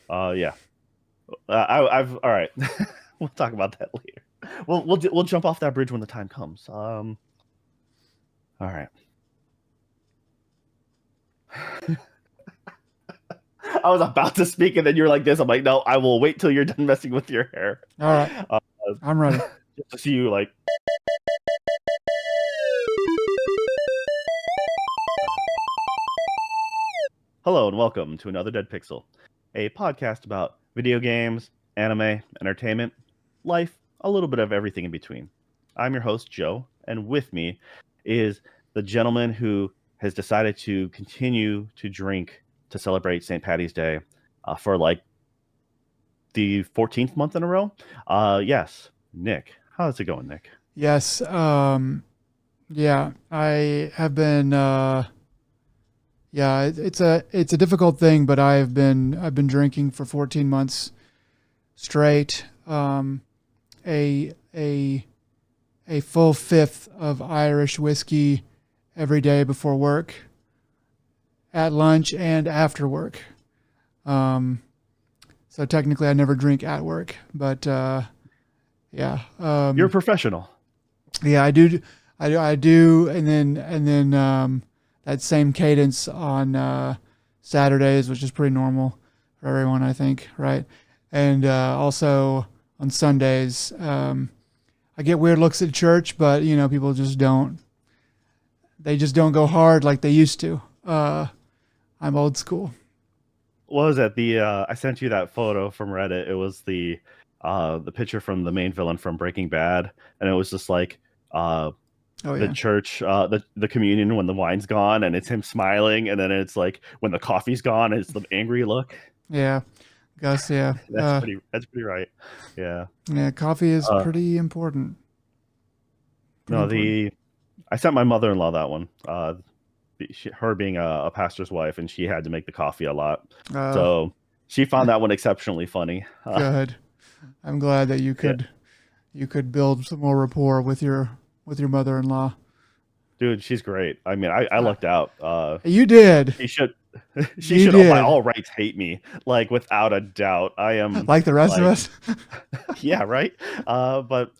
Yeah. I've all right. We'll talk about that later. We'll jump off that bridge when the time comes. All right. I was about to speak, and then you're like this. I'm like, no, I will wait till you're done messing with your hair. All right, Uh, I'm ready. just to see you like. Hello and welcome to another Dead Pixel, a podcast about video games, anime, entertainment, life, a little bit of everything in between. I'm your host, Joe, and with me is the gentleman who has decided to continue to drink to celebrate St. Patty's Day for like the 14th month in a row. Yes, Nick. How's it going, Nick? Yes. Yeah, I have been. Yeah, it's a difficult thing, but I've been drinking for 14 months straight. A a a full fifth of Irish whiskey every day before work, at lunch, and after work. Um, so technically, I never drink at work, but yeah. You're a professional. Yeah, I do, and then that same cadence on Saturdays, which is pretty normal for everyone, I think, right? And also on Sundays, I get weird looks at church, but people just don't. They just don't go hard like they used to. I'm old school. What was it? I sent you that photo from Reddit. It was the picture from the main villain from Breaking Bad, and it was just like uh Oh the yeah, church, the communion when the wine's gone, and it's him smiling, and then it's like when the coffee's gone, it's the angry look. yeah, Gus, yeah, That's pretty right. Yeah. yeah. Coffee is Uh, pretty important. Pretty no, important. I sent my mother-in-law that one. Her being a pastor's wife, and she had to make the coffee a lot, Uh, so she found that one exceptionally funny. Good. I'm glad that you Yeah, could build some more rapport with your mother-in-law. dude, she's great. I mean, I Uh, lucked out. you did. She should she You should by did. all rights hate me, like without a doubt. I am Like the rest of like, us. yeah, right. But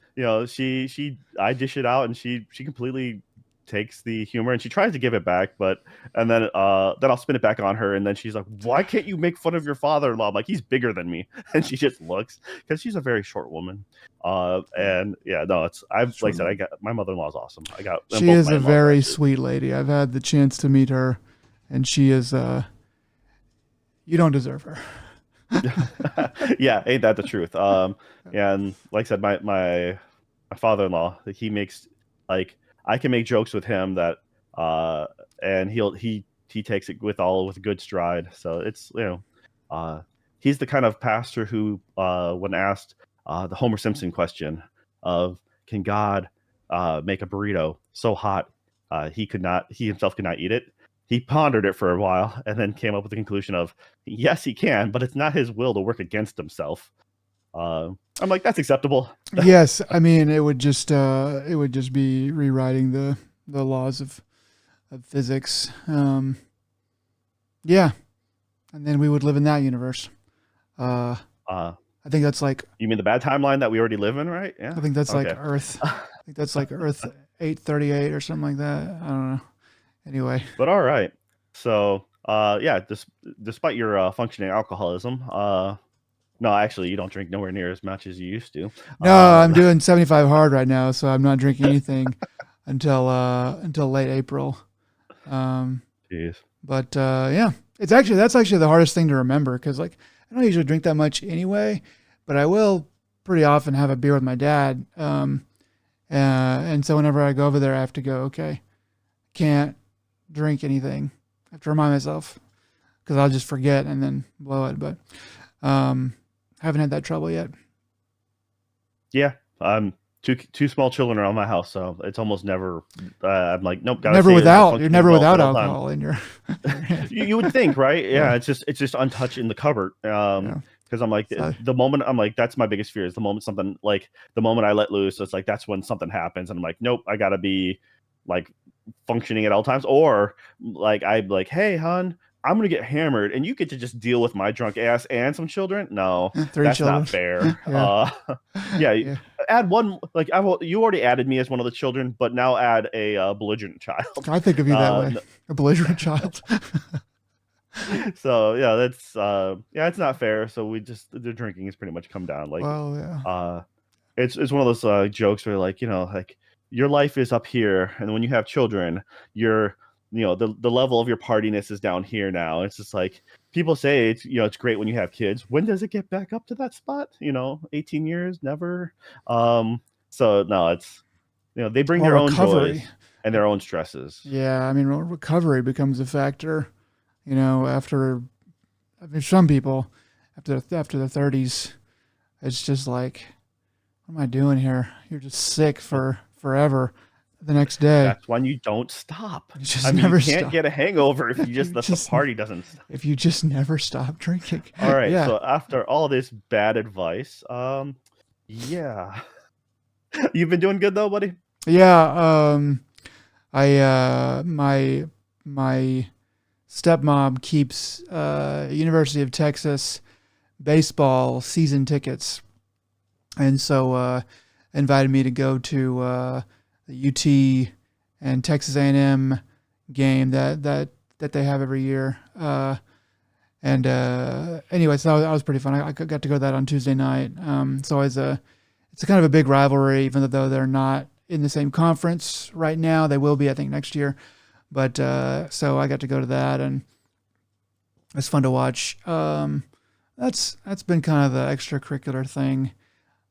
she I dish it out, and she completely takes the humor, and she tries to give it back, but and then I'll spin it back on her, and then she's like, "Why can't you make fun of your father-in-law?" I'm like, "He's bigger than me," and she just looks because she's a very short woman. Yeah. And yeah, no, I've like I Short said, I woman. got my mother-in-law is awesome. I got and She both is my a in-laws are very actually. sweet lady. I've had the chance to meet her, and she is. You don't deserve her. Yeah, ain't that the truth? Yeah, and like I said, my father-in-law, he makes like I can make jokes with him that uh and he takes it with good stride. So it's uh he's the kind of pastor who when asked the Homer Simpson question of can God make a burrito so hot he himself could not eat it. He pondered it for a while and then came up with the conclusion of yes, he can, but it's not his will to work against himself. I'm like, that's acceptable. Yes, I mean it would just be rewriting the laws of physics. Yeah, and then we would live in that universe. Uh, Uh, I think that's like you mean the bad timeline that we already live in, right? Yeah. I think that's like Okay. Earth. I think that's like Earth 838 or something like that. I don't know. Anyway, But all right. So, yeah, despite your functioning alcoholism, no, actually, you don't drink nowhere near as much as you used to. no, I'm doing 75 hard right now, so I'm not drinking anything until late April. Um, Jeez. but yeah, that's actually the hardest thing to remember because like I don't usually drink that much anyway, but I will pretty often have a beer with my dad. And so whenever I go over there, I have to go. Okay, can't drink anything. I have to remind myself because I'll just forget and then blow it. But um, haven't had that trouble yet. Yeah. Two small children around my house, so it's almost never. I'm like, nope, gotta Never stay as a without. You're functioning never adult at without all times. alcohol in your in your hand. You would think, right? Yeah, Yeah, it's just untouched in the cupboard. yeah. Because I'm like So the moment I'm like that's my biggest fear is the moment something like the moment I let loose. It's like that's when something happens, and I'm like, nope, I gotta be like functioning at all times, or like I'm like, hey, hon, I'm gonna get hammered, and you get to just deal with my drunk ass and some children. No, 3 that's children. not fair. Yeah. Yeah, Yeah. add one. Like you already added me as one of the children, but now add a belligerent child. I think of you that way. A belligerent child. So yeah, that's yeah, it's not fair. So the drinking has pretty much come down. Like Well, yeah. uh, it's one of those jokes where like like your life is up here, and when you have children, you're the level of your partiness is down here now. It's just like people say it's great when you have kids. When does it get back up to that spot? 18 years, never. So no, it's they bring Well, their own recovery. joys and their own stresses. Yeah, I mean, recovery becomes a factor. After some people after the 30s, it's just like, what am I doing here? You're just sick for forever. The next day, That's when you don't stop. you just I mean, never you can't stop. get a hangover if you just You let the party doesn't stop. If you just never stop drinking. All right, Yeah, so after all this bad advice, yeah. You've been doing good though, buddy? yeah. My stepmom keeps University of Texas baseball season tickets, and so invited me to go to the UT and Texas A&M game that they have every year. And anyway, so that was pretty fun. I got to go to that on Tuesday night. So it's a kind of a big rivalry, even though they're not in the same conference right now. They will be, I think, next year. But so I got to go to that, and it's fun to watch. That's been kind of the extracurricular thing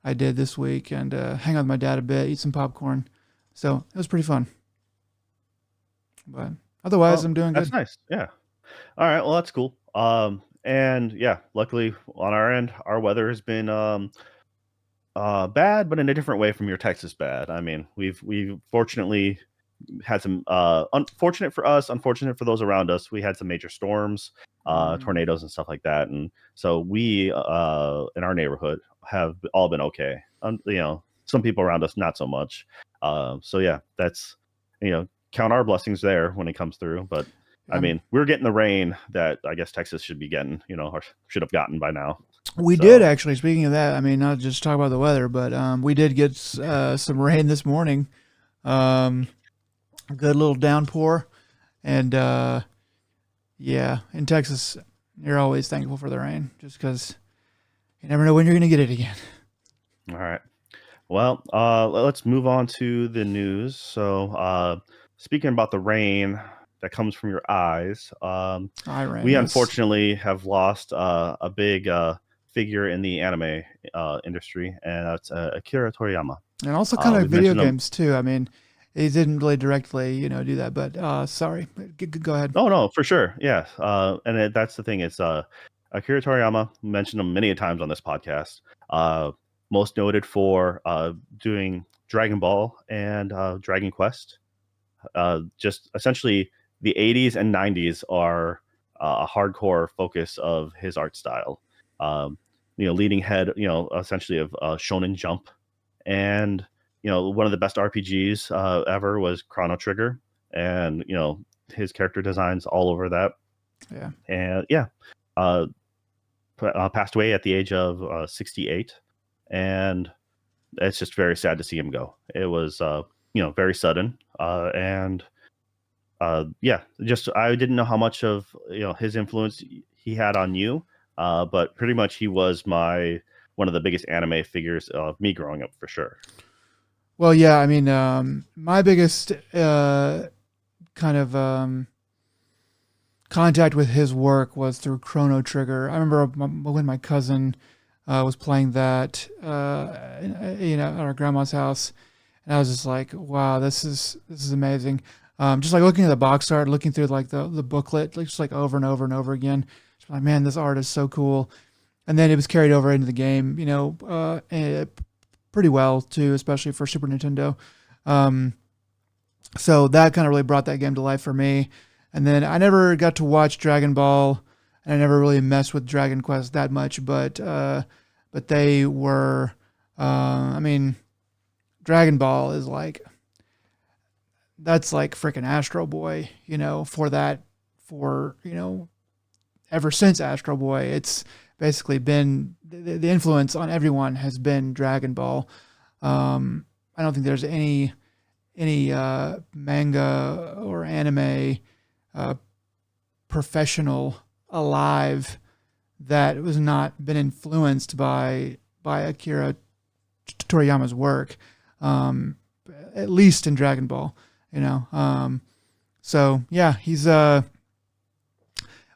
I did this week, and hang out with my dad a bit, eat some popcorn. So it was pretty fun. But otherwise, I'm doing That's good. nice. Yeah. All right. Well, that's cool. And yeah, luckily on our end, our weather has been bad, but in a different way from your Texas bad. I mean, we've fortunately had some unfortunate for us, unfortunate for those around us. We had some major storms, tornadoes and stuff like that, and so we in our neighborhood have all been okay. Some people around us not so much. So yeah, that's count our blessings there when it comes through. But I mean, we're getting the rain that I guess Texas should be getting, or should have gotten by now. We did actually. Speaking of that, I mean, not just talk about the weather, but we did get some rain this morning. A good little downpour, and yeah, in Texas, you're always thankful for the rain, just because you never know when you're going to get it again. All right. Well, let's move on to the news. So, speaking about the rain that comes from your eyes, we unfortunately have lost a big figure in the anime industry, and that's Akira Toriyama. And also kind of video games too. I mean, he didn't really directly, do that, but sorry, go ahead. Oh no, for sure, yeah. And that's the thing. It's Akira Toriyama. Mentioned him many times on this podcast. Most noted for doing Dragon Ball and Dragon Quest. Just essentially, the 80s and 90s are a hardcore focus of his art style. Leading head, essentially of Shonen Jump, and one of the best RPGs ever was Chrono Trigger, and his character designs all over that. Yeah, and yeah, passed away at the age of 68, and it's just very sad to see him go. It was very sudden, and yeah, just I didn't know how much of his influence he had on you, but pretty much he was one of the biggest anime figures of me growing up for sure. Well, yeah, I mean, my biggest kind of contact with his work was through Chrono Trigger. I remember when my cousin was playing that, at our grandma's house, and I was just like, "Wow, this is amazing." Just like looking at the box art, looking through like the booklet, just like over and over and over again. Just like, man, this art is so cool. And then it was carried over into the game, pretty well too, especially for Super Nintendo. So that kind of really brought that game to life for me. And then I never got to watch Dragon Ball, and I never really messed with Dragon Quest that much. But they were, I mean, Dragon Ball is that's like freaking Astro Boy, for ever since Astro Boy, it's basically been the influence on everyone has been Dragon Ball. I don't think there's any manga or anime uh, professional alive that was not been influenced by Akira Toriyama's work, um, at least in Dragon Ball. You know, so yeah, he's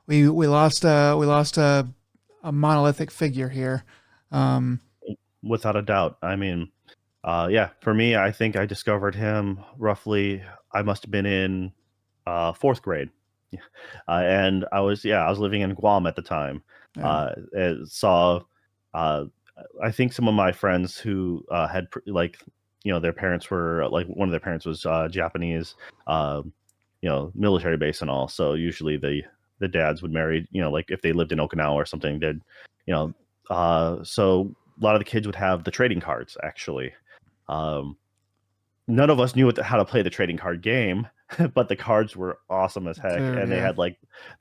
we lost a monolithic figure here. Um, Without a doubt. I mean, yeah, for me, I think I discovered him roughly. I must have been in fourth grade, and I was living in Guam at the time. yeah, Saw, uh, I think some of my friends who had like, their parents were like one of their parents was Japanese, uh, military base and all. So usually the dads would marry, like if they lived in Okinawa or something, they'd, you know, so a lot of the kids would have the trading cards actually. Um, None of us knew how to play the trading card game, but the cards were awesome as heck, dude, and yeah.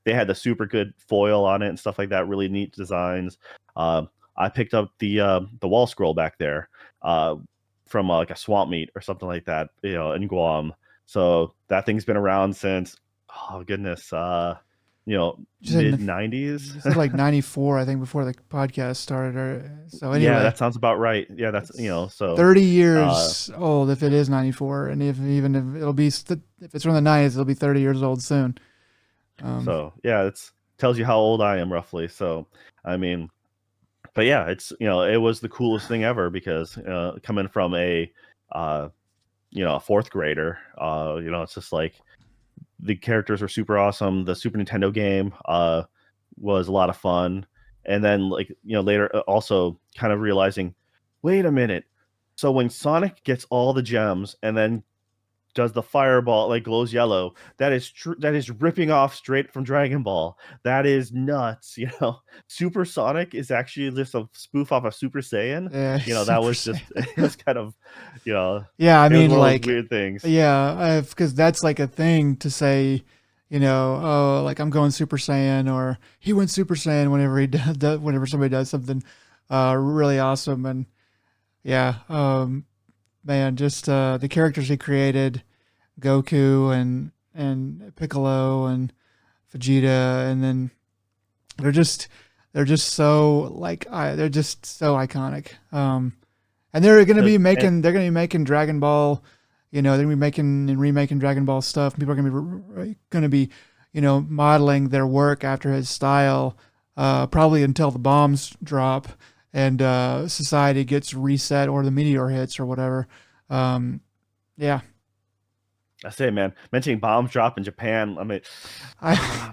they had the super good foil on it and stuff like that, really neat designs. I picked up the wall scroll back there uh, from like a swamp meet or something like that, in Guam. So that thing's been around since, oh goodness, You said, mid '90s. you said like 94, I think, before the podcast started. Or so Yeah, anyway, that sounds about right. Yeah, that's it's so. 30 Uh, years old if it is 94, and if it'll be if it's from the 90s, it'll be 30 years old soon. Um, So yeah, it's tells you how old I am roughly. So I mean, but yeah, it was the coolest thing ever because coming from uh, a fourth grader, it's just like the characters were super awesome. The Super Nintendo game was a lot of fun, and then like later also kind of realizing, wait a minute. So when Sonic gets all the gems and then does the fireball like glows yellow, that is ripping off straight from Dragon Ball. That is nuts. Super Sonic is actually just a spoof off of Super Saiyan. yeah, That Super was Saiyan. just it was kind of Yeah, I it was mean, one of those like, weird things. yeah, because that's like a thing to say, oh, like I'm going Super Saiyan, or he went Super Saiyan whenever whenever somebody does something really awesome. And yeah, man, just the characters he created, Goku and Piccolo and Vegeta, and then they're just they're just so like they're just so iconic. And The and they're gonna be making Dragon Ball, they're gonna be making and remaking Dragon Ball stuff. People are gonna be, modeling their work after his style, probably until the bombs drop and society gets reset or the meteor hits or whatever. Um, yeah, I say, man, mentioning bombs drop in Japan. I mean, I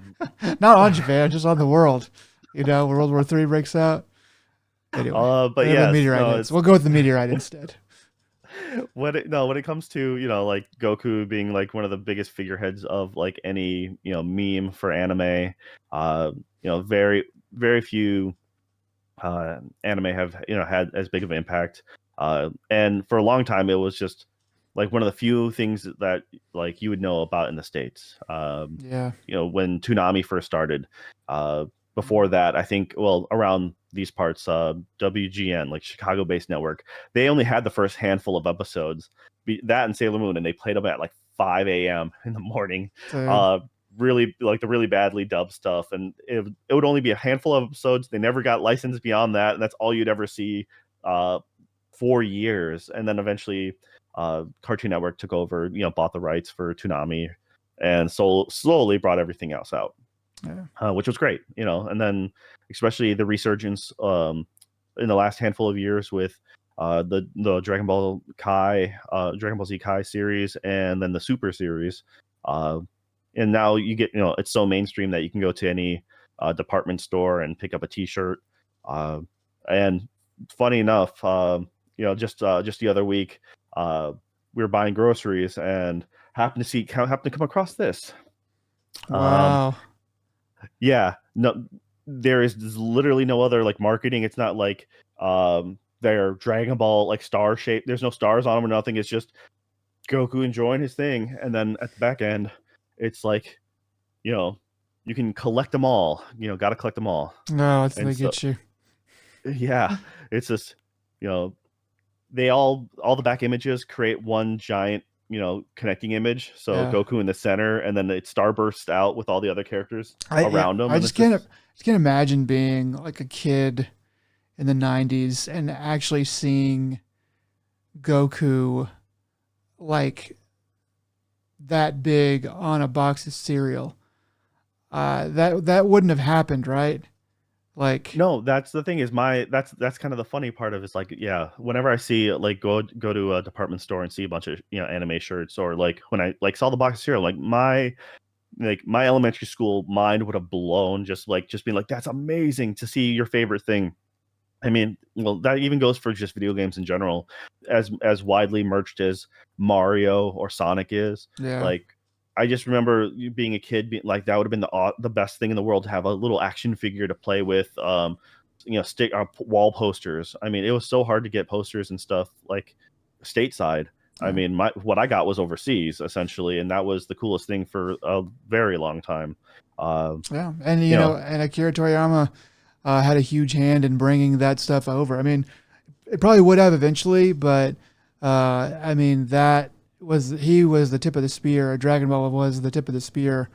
not on Japan, just on the world. When World War III breaks out. Anyway, but whenever the yes, meteorite no, hits, it's we'll go with the meteorite instead. when it comes to like Goku being like one of the biggest figureheads of like any meme for anime, very very few anime have had as big of an impact, and for a long time it was just like one of the few things that like you would know about in the States. Yeah. When Toonami first started, before that I think, well, around these parts, WGN, like Chicago based network, they only had the first handful of episodes, that and Sailor Moon, and they played them at like 5 a.m. in the morning. So uh really like the really badly dubbed stuff, and it would only be a handful of episodes. They never got licensed beyond that, and that's all you'd ever see uh for years. And then eventually Cartoon Network took over, bought the rights for Toonami, and so slowly brought everything else out, yeah. which was great. And then especially the resurgence in the last handful of years with the Dragon Ball Z Kai series, and then the Super series. Uh, and now you get, it's so mainstream that you can go to any department store and pick up a T-shirt. Uh, and funny enough, just the other week, we were buying groceries and happened to come across this. Um, Wow. yeah, no, there is literally no other like marketing. It's not like their Dragon Ball like star shape. There's no stars on them or nothing. It's just Goku enjoying his thing, and then at the back end, it's like, you know, you can collect them all. Got to collect them all. No, it's And they so get you. yeah, it's just you know they all the back images create one giant connecting image. So Yeah. Goku in the center, and then it starbursts out with all the other characters Yeah, around him, I and just it's just can't imagine being like a kid in the 90s and actually seeing Goku like that big on a box of cereal. That wouldn't have happened, right? Like, no. That's the thing is that's kind of the funny part of it, is like, yeah, whenever I see like go to a department store and see a bunch of anime shirts, or like when I like saw the box of cereal, like my elementary school mind would have blown, just being like, that's amazing to see your favorite thing. I mean, well, that even goes for just video games in general. As widely merged as Mario or Sonic is, yeah, like I just remember being a kid, being like, that would have been the best thing in the world to have a little action figure to play with. Stick wall posters. I mean, it was so hard to get posters and stuff like stateside. I yeah, mean, what I got was overseas essentially, and that was the coolest thing for a very long time. Um, yeah. And you know, and Akira Toriyama had a huge hand in bringing that stuff over. I mean, it probably would have eventually, but I mean that was he was the tip of the spear. Dragon Ball was the tip of the spear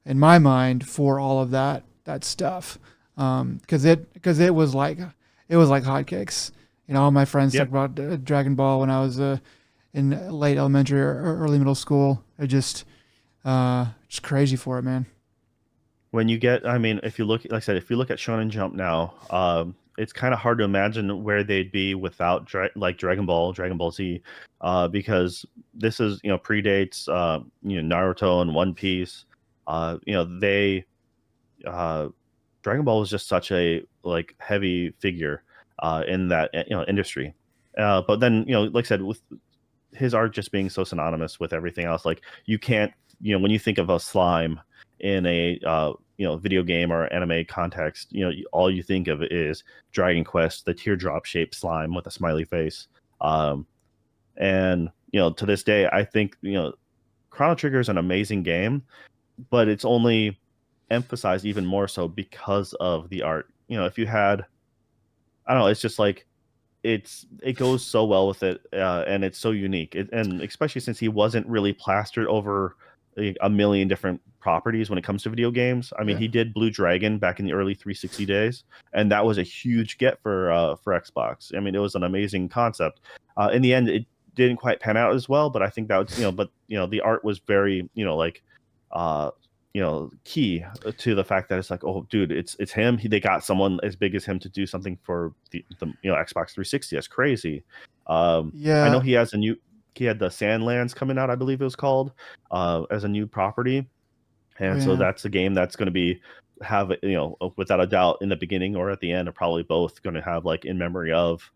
in my mind for all of that stuff. Because it was like hotcakes. All my friends yeah, talked about Dragon Ball when I was in late elementary or early middle school. It just crazy for it, man. when you get, I mean, if you look, like I said, if you look at Shonen Jump now, it's kind of hard to imagine where they'd be without like Dragon Ball Z, because this is predates Naruto and One Piece. They uh, Dragon Ball was just such a like heavy figure in that industry. But then like I said, with his art just being so synonymous with everything else, like you can't, when you think of a slime in a video game or anime context, all you think of is Dragon Quest, the teardrop shaped slime with a smiley face. Um, and to this day, I think Chrono Trigger is an amazing game, but it's only emphasized even more so because of the art. If you had, I don't know, it's just like it goes so well with it, and it's so unique, and especially since he wasn't really plastered over a million different properties when it comes to video games. I mean, Yeah, he did Blue Dragon back in the early 360 days, and that was a huge get for Xbox. I mean, it was an amazing concept. In the end, it didn't quite pan out as well, but I think that was but the art was very uh key to the fact that it's like, oh dude, it's him. They got someone as big as him to do something for the Xbox 360. That's crazy. I know yeah, he had the Sandlands coming out, I believe it was called, as a new property, oh and so yeah, that's a game that's going to be have without a doubt, in the beginning or at the end, are probably both going to have like in memory of.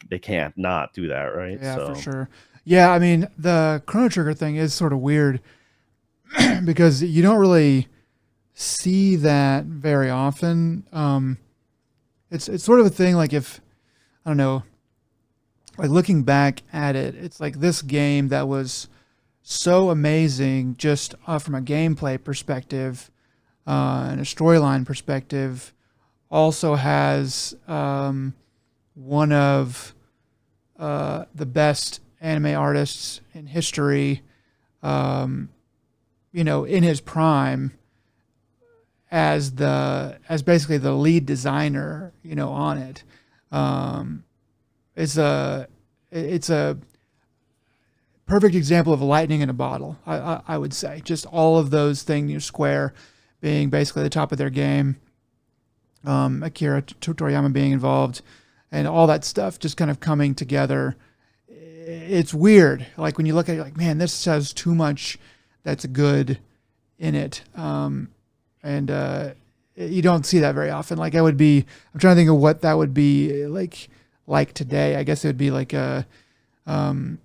They can't not do that, right? yeah, for So sure. Yeah, I mean the Chrono Trigger thing is sort of weird because you don't really see that very often. It's sort of a thing like if I don't know, like looking back at it, it's like this game that was so amazing just from a gameplay perspective and a storyline perspective. Also has one of the best anime artists in history. Um, in his prime as basically the lead designer, on it. Um, it's a perfect example of lightning in a bottle. I would say just all of those things. Square being basically the top of their game, Akira Toriyama being involved, and all that stuff just kind of coming together. It's weird. Like when you look at it, like, man, this has too much that's good in it. And you don't see that very often. Like I'm trying to think of what that would be like today. I guess it would be like um,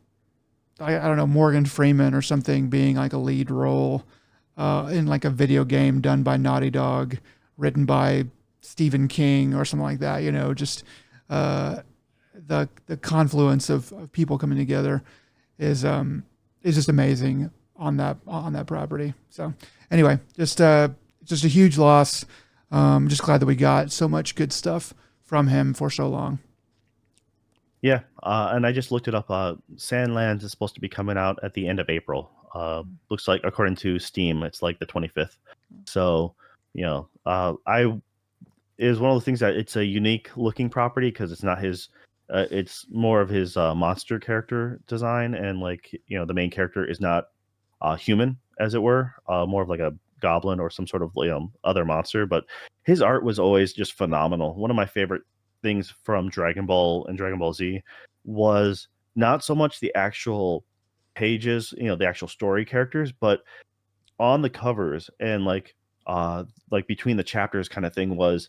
I don't know, Morgan Freeman or something being like a lead role in like a video game done by Naughty Dog, written by Stephen King or something like that. Just uh, the confluence of people coming together is just amazing on that property. So anyway, just it's just a huge loss. Just glad that we got so much good stuff from him for so long. Yeah, and I just looked it up. Sandlands is supposed to be coming out at the end of April. Looks like according to Steam, it's like the 25th. So, I is one of the things that it's a unique looking property because it's not his. It's more of his monster character design, and like the main character is not human, as it were, more of like a goblin or some sort of other monster. But his art was always just phenomenal. One of my favorite things from Dragon Ball and Dragon Ball Z was not so much the actual pages, the actual story characters, but on the covers and like between the chapters kind of thing was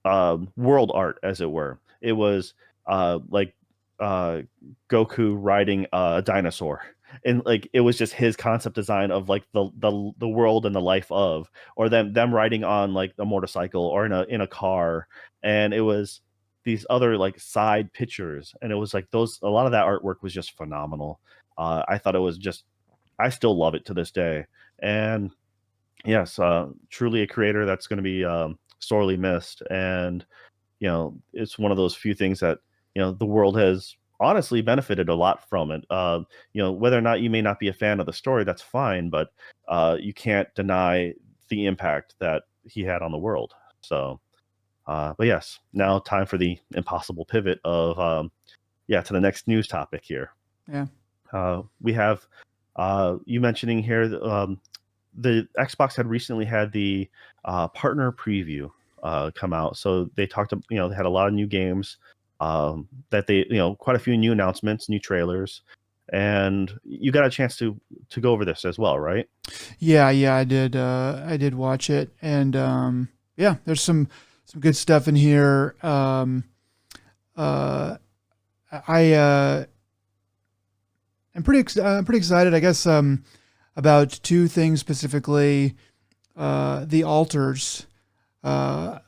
world art, as it were. It was like uh, Goku riding a dinosaur, and like it was just his concept design of like the world and the life of, or them riding on like a motorcycle or in a car, and it was these other like side pictures, and it was like those a lot of that artwork was just phenomenal. I thought it was just I still love it to this day, and yes, truly a creator that's going to be sorely missed. And it's one of those few things that the world has honestly benefited a lot from it. Whether or not you may not be a fan of the story, that's fine, but you can't deny the impact that he had on the world. So, but yes, now time for the impossible pivot of to the next news topic here. Yeah. We have you mentioning here the Xbox had recently had the partner preview come out. So they talked, they had a lot of new games that they, quite a few new announcements, new trailers, and you got a chance to go over this as well, right? Yeah, I did. I did watch it, and yeah, there's some good stuff in here. I I'm pretty excited. I guess about two things specifically. The Alters,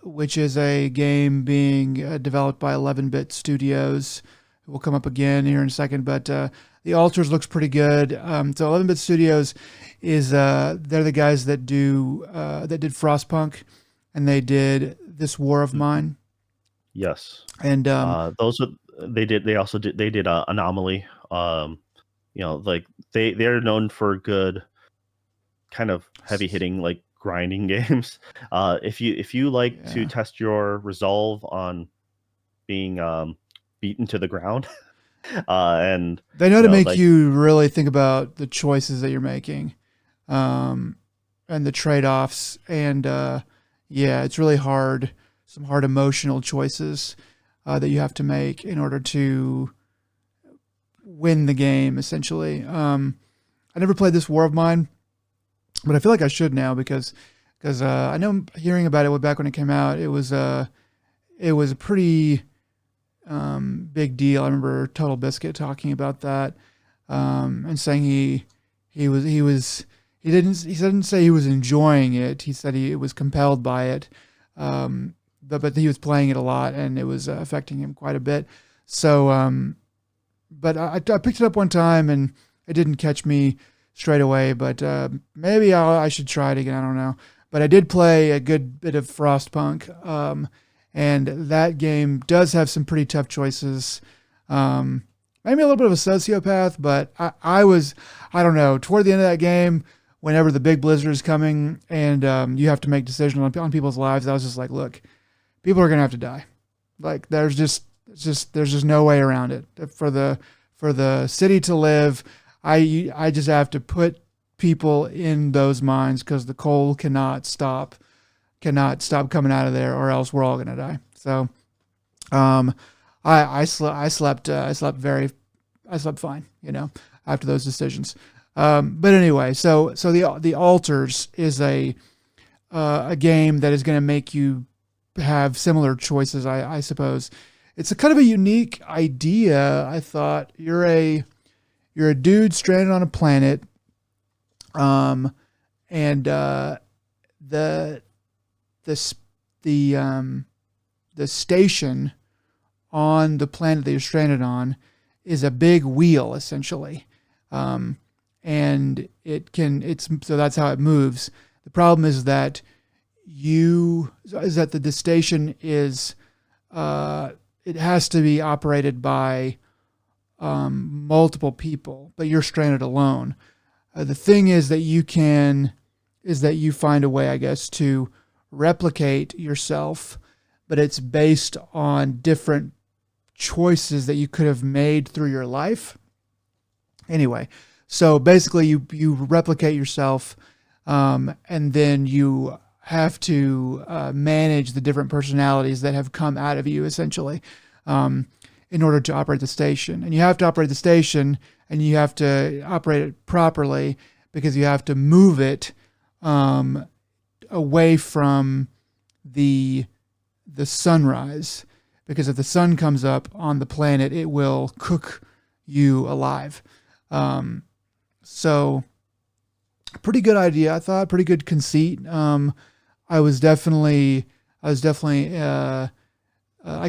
which is a game being developed by 11-Bit Studios. Will come up again here in a second, but the Alters looks pretty good. So 11-Bit Studios is they're the guys that did Frostpunk, and they did This War of Mine. Yes, and those are they did. They also did. They did Anomaly. Like they're known for good kind of heavy hitting like grinding games. If you like to test your resolve on being beaten to the ground, and they know to make like you really think about the choices that you're making, and the trade-offs, and yeah, it's really hard. Some hard emotional choices that you have to make in order to win the game, essentially. I never played This War of Mine, but I feel like I should now because I know hearing about it back when it came out, it was a pretty big deal. I remember Total Biscuit talking about that, and saying he didn't say he was enjoying it. He said he was compelled by it, but he was playing it a lot and it was affecting him quite a bit. So, but I picked it up one time and it didn't catch me straight away. But maybe I should try it again. I don't know. But I did play a good bit of Frostpunk, and that game does have some pretty tough choices. Maybe a little bit of a sociopath, but I don't know, toward the end of that game, whenever the big blizzard is coming and you have to make decisions on people's lives, I was just like, look, people are going to have to die. Like there's just no way around it. For the city to live, I just have to put people in those mines because the coal cannot stop coming out of there, or else we're all gonna die. So, I slept fine, after those decisions. But anyway, so the Alters is a game that is going to make you have similar choices, I suppose. It's a kind of a unique idea. I thought you're a dude stranded on a planet, and the station on the planet that you're stranded on is a big wheel, essentially, and so that's how it moves. The problem is that the station is it has to be operated by multiple people, but you're stranded alone. The thing is that you find a way, I guess, to replicate yourself, but it's based on different choices that you could have made through your life. Anyway, so basically, you replicate yourself, and then you have to manage the different personalities that have come out of you, essentially, in order to operate the station. And you have to operate the station, and you have to operate it properly because you have to move it away from the sunrise. Because if the sun comes up on the planet, it will cook you alive. So pretty good idea, I thought. Pretty good conceit. I was definitely, I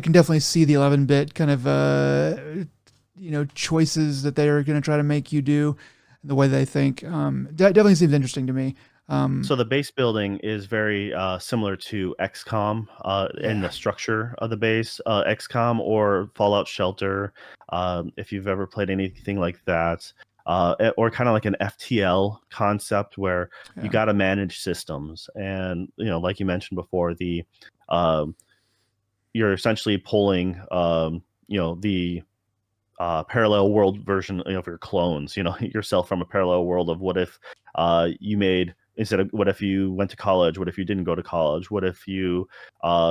can definitely see the 11-bit kind of, choices that they are going to try to make you do, the way they think. That definitely seems interesting to me. So the base building is very similar to XCOM in Yeah, the structure of the base. XCOM or Fallout Shelter, if you've ever played anything like that, or kind of like an FTL concept where you yeah, got to manage systems, and like you mentioned before, the um, you're essentially pulling the parallel world version of your clones, yourself from a parallel world of what if you made instead of what if you went to college, what if you didn't go to college, what if you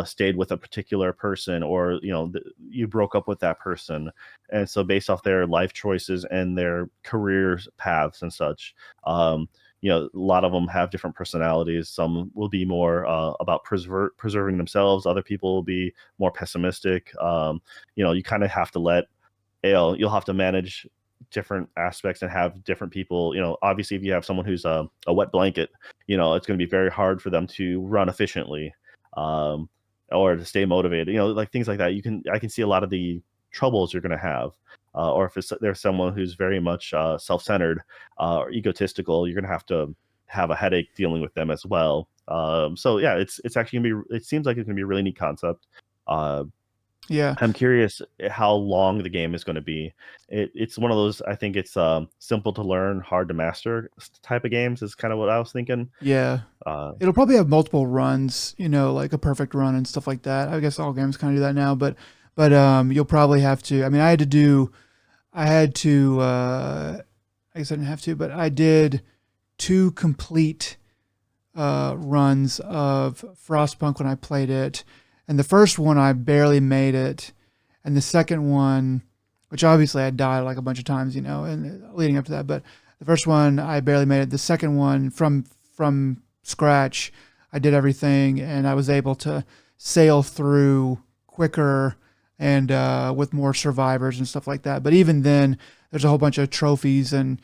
stayed with a particular person, or you broke up with that person. And so based off their life choices and their career paths and such, a lot of them have different personalities. Some will be more about preserving themselves, other people will be more pessimistic. You kind of have to let you'll have to manage different aspects and have different people. Obviously, if you have someone who's a wet blanket, it's going to be very hard for them to run efficiently, um, or to stay motivated. Like things like that. I can see a lot of the troubles you're going to have. Or if there's someone who's very much self-centered or egotistical, you're going to have a headache dealing with them as well. So yeah, it's actually gonna be. It seems like it's gonna be a really neat concept. Uh, yeah, I'm curious how long the game is going to be. It's one of those. I think it's simple to learn, hard to master type of games. Is kind of what I was thinking. yeah. Uh, It'll probably have multiple runs, like a perfect run and stuff like that. I guess all games kind of do that now, but you'll probably have to. I mean, I had to. I guess I didn't have to, but I did two complete runs of Frostpunk when I played it, and the first one I barely made it, and the second one, which obviously I died like a bunch of times, and leading up to that, but the first one I barely made it. The second one from scratch, I did everything, and I was able to sail through quicker and with more survivors and stuff like that. But even then, there's a whole bunch of trophies and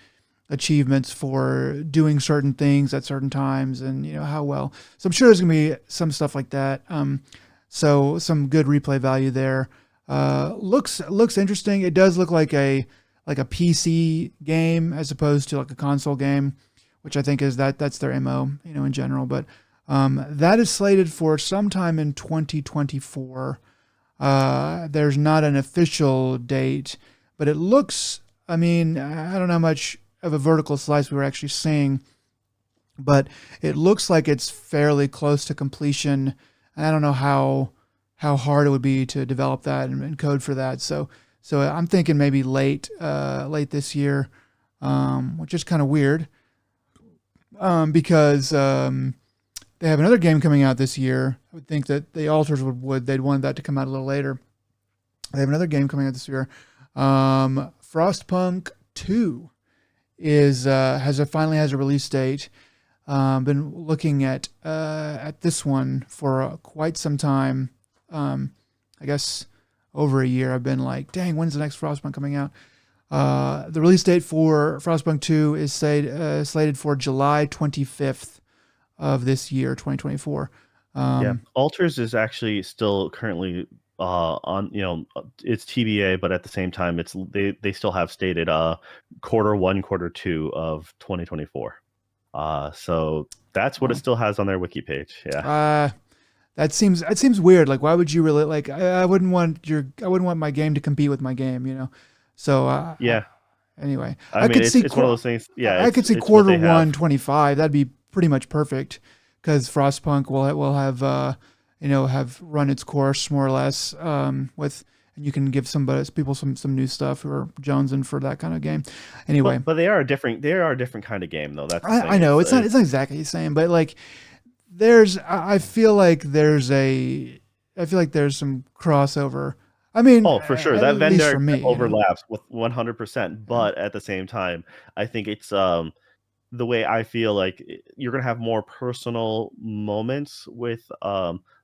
achievements for doing certain things at certain times, and how well. So I'm sure there's gonna be some stuff like that. So some good replay value there. Looks interesting. It does look like a PC game as opposed to like a console game, which I think is that's their MO, in general. But that is slated for sometime in 2024. There's not an official date, but it looks. I mean, I don't know how much of a vertical slice we were actually seeing, but it looks like it's fairly close to completion. And I don't know how hard it would be to develop that and code for that. So I'm thinking maybe late this year, which is kind of weird, because they have another game coming out this year. I would think that the Alters they'd want that to come out a little later. They have another game coming out this year. Frostpunk 2 finally has a release date. Been looking at this one for quite some time. I guess over a year. I've been like, dang, when's the next Frostpunk coming out? The release date for Frostpunk 2 is slated for July 25th of this year, 2024. yeah, Alters is actually still currently on. It's TBA, but at the same time, they still have stated quarter one, quarter two of 2024. So that's what it Well, still has on their wiki page. Yeah. uh, that seems weird. Like, why would you really like? I wouldn't want my game to compete with my game. So Yeah. anyway, I mean, it's one of those things. Yeah, I could see it's what quarter they have. one 25. That'd be pretty much perfect because Frostpunk will have have run its course more or less with. And you can give people some new stuff who are jonesing for that kind of game. Anyway, But they are a different kind of game though. That's the I thing. know it's not exactly the same, but like I feel like there's some crossover. I mean, Oh, for sure. at That Venn least for diagram me, overlaps with 100%, Yeah. but at the same time, I think it's the way I feel like you're gonna have more personal moments with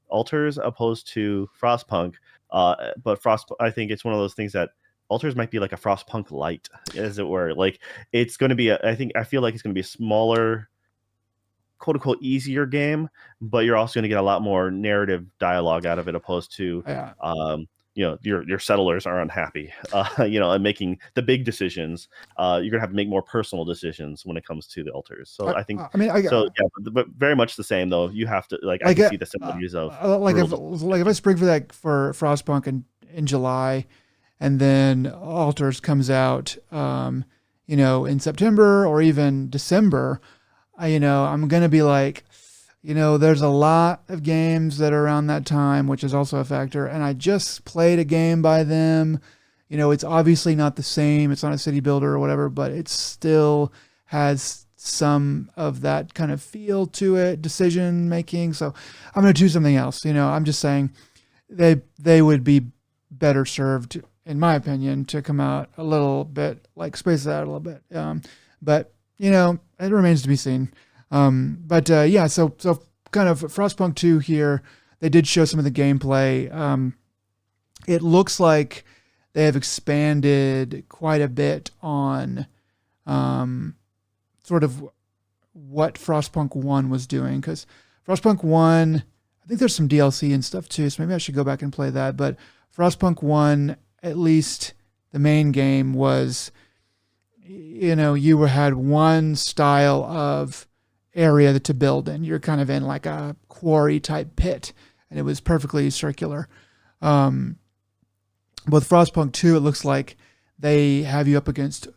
alters opposed to Frostpunk. But I think it's one of those things that alters might be like a Frostpunk light, as it were. Like it's going to be, I feel like it's going to be a smaller, quote unquote, easier game, but you're also going to get a lot more narrative dialogue out of it, opposed to Yeah. your settlers are unhappy, and making the big decisions. You're gonna have to make more personal decisions when it comes to the altars. So I think I mean, so. Yeah, but very much the same though. You have to I like can see the similarities of brutal if I spring for that for Frostpunk in July, and then Altars comes out, in September or even December, I'm gonna be like, there's a lot of games that are around that time, which is also a factor. And I just played a game by them. It's obviously not the same. It's not a city builder or whatever, but it still has some of that kind of feel to it, decision making. So I'm going to choose something else. I'm just saying they would be better served, in my opinion, to come out a little bit, like space it out a little bit. But it remains to be seen. Yeah, so kind of Frostpunk 2 here. They did show some of the gameplay. It looks like they have expanded quite a bit on sort of what Frostpunk 1 was doing, because Frostpunk 1, I think there's some DLC and stuff too, so maybe I should go back and play that. But Frostpunk 1, at least the main game was, you had one style of area to build in. You're kind of in like a quarry type pit, and it was perfectly circular. With Frostpunk 2, it looks like they have you up against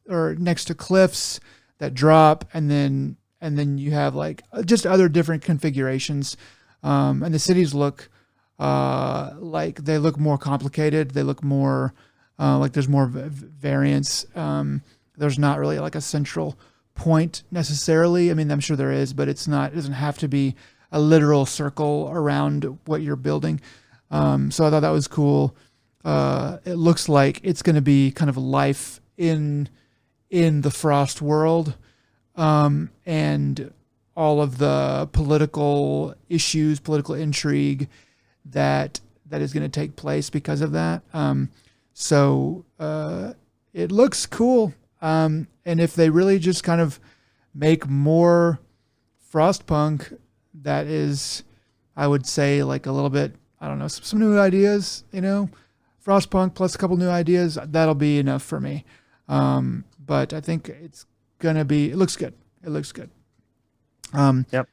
or next to cliffs that drop, and then you have like just other different configurations. And the cities look like they look more complicated. They look more like there's more variance. There's not really like a central point necessarily. I mean, I'm sure there is, but it doesn't have to be a literal circle around what you're building. So I thought that was cool. It looks like it's going to be kind of life in the Frost world, and all of the political issues, political intrigue that is going to take place because of that. So it looks cool. And if they really just kind of make more Frostpunk, that is, I would say, like a little bit, I don't know, some new ideas, Frostpunk plus a couple new ideas, that'll be enough for me. But I think it looks good. It looks good. Yep.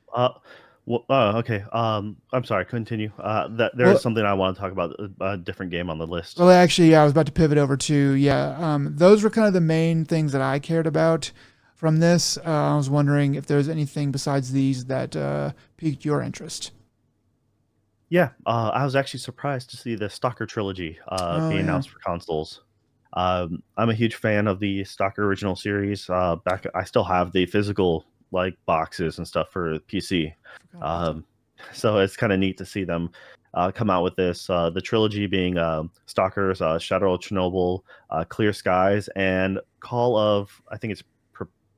Okay. I'm sorry. Continue. There's Well, something I want to talk about. A different game on the list. well, actually, yeah, I was about to pivot over to, those were kind of the main things that I cared about from this. I was wondering if there's anything besides these that piqued your interest. Yeah. I was actually surprised to see the Stalker trilogy Oh, be yeah. announced for consoles. I'm a huge fan of the Stalker original series. I still have the physical like boxes and stuff for PC. Forgot about that. Um, so it's kind of neat to see them come out with this. The trilogy being Stalkers, Shadow of Chernobyl, Clear Skies, and Call of, I think it's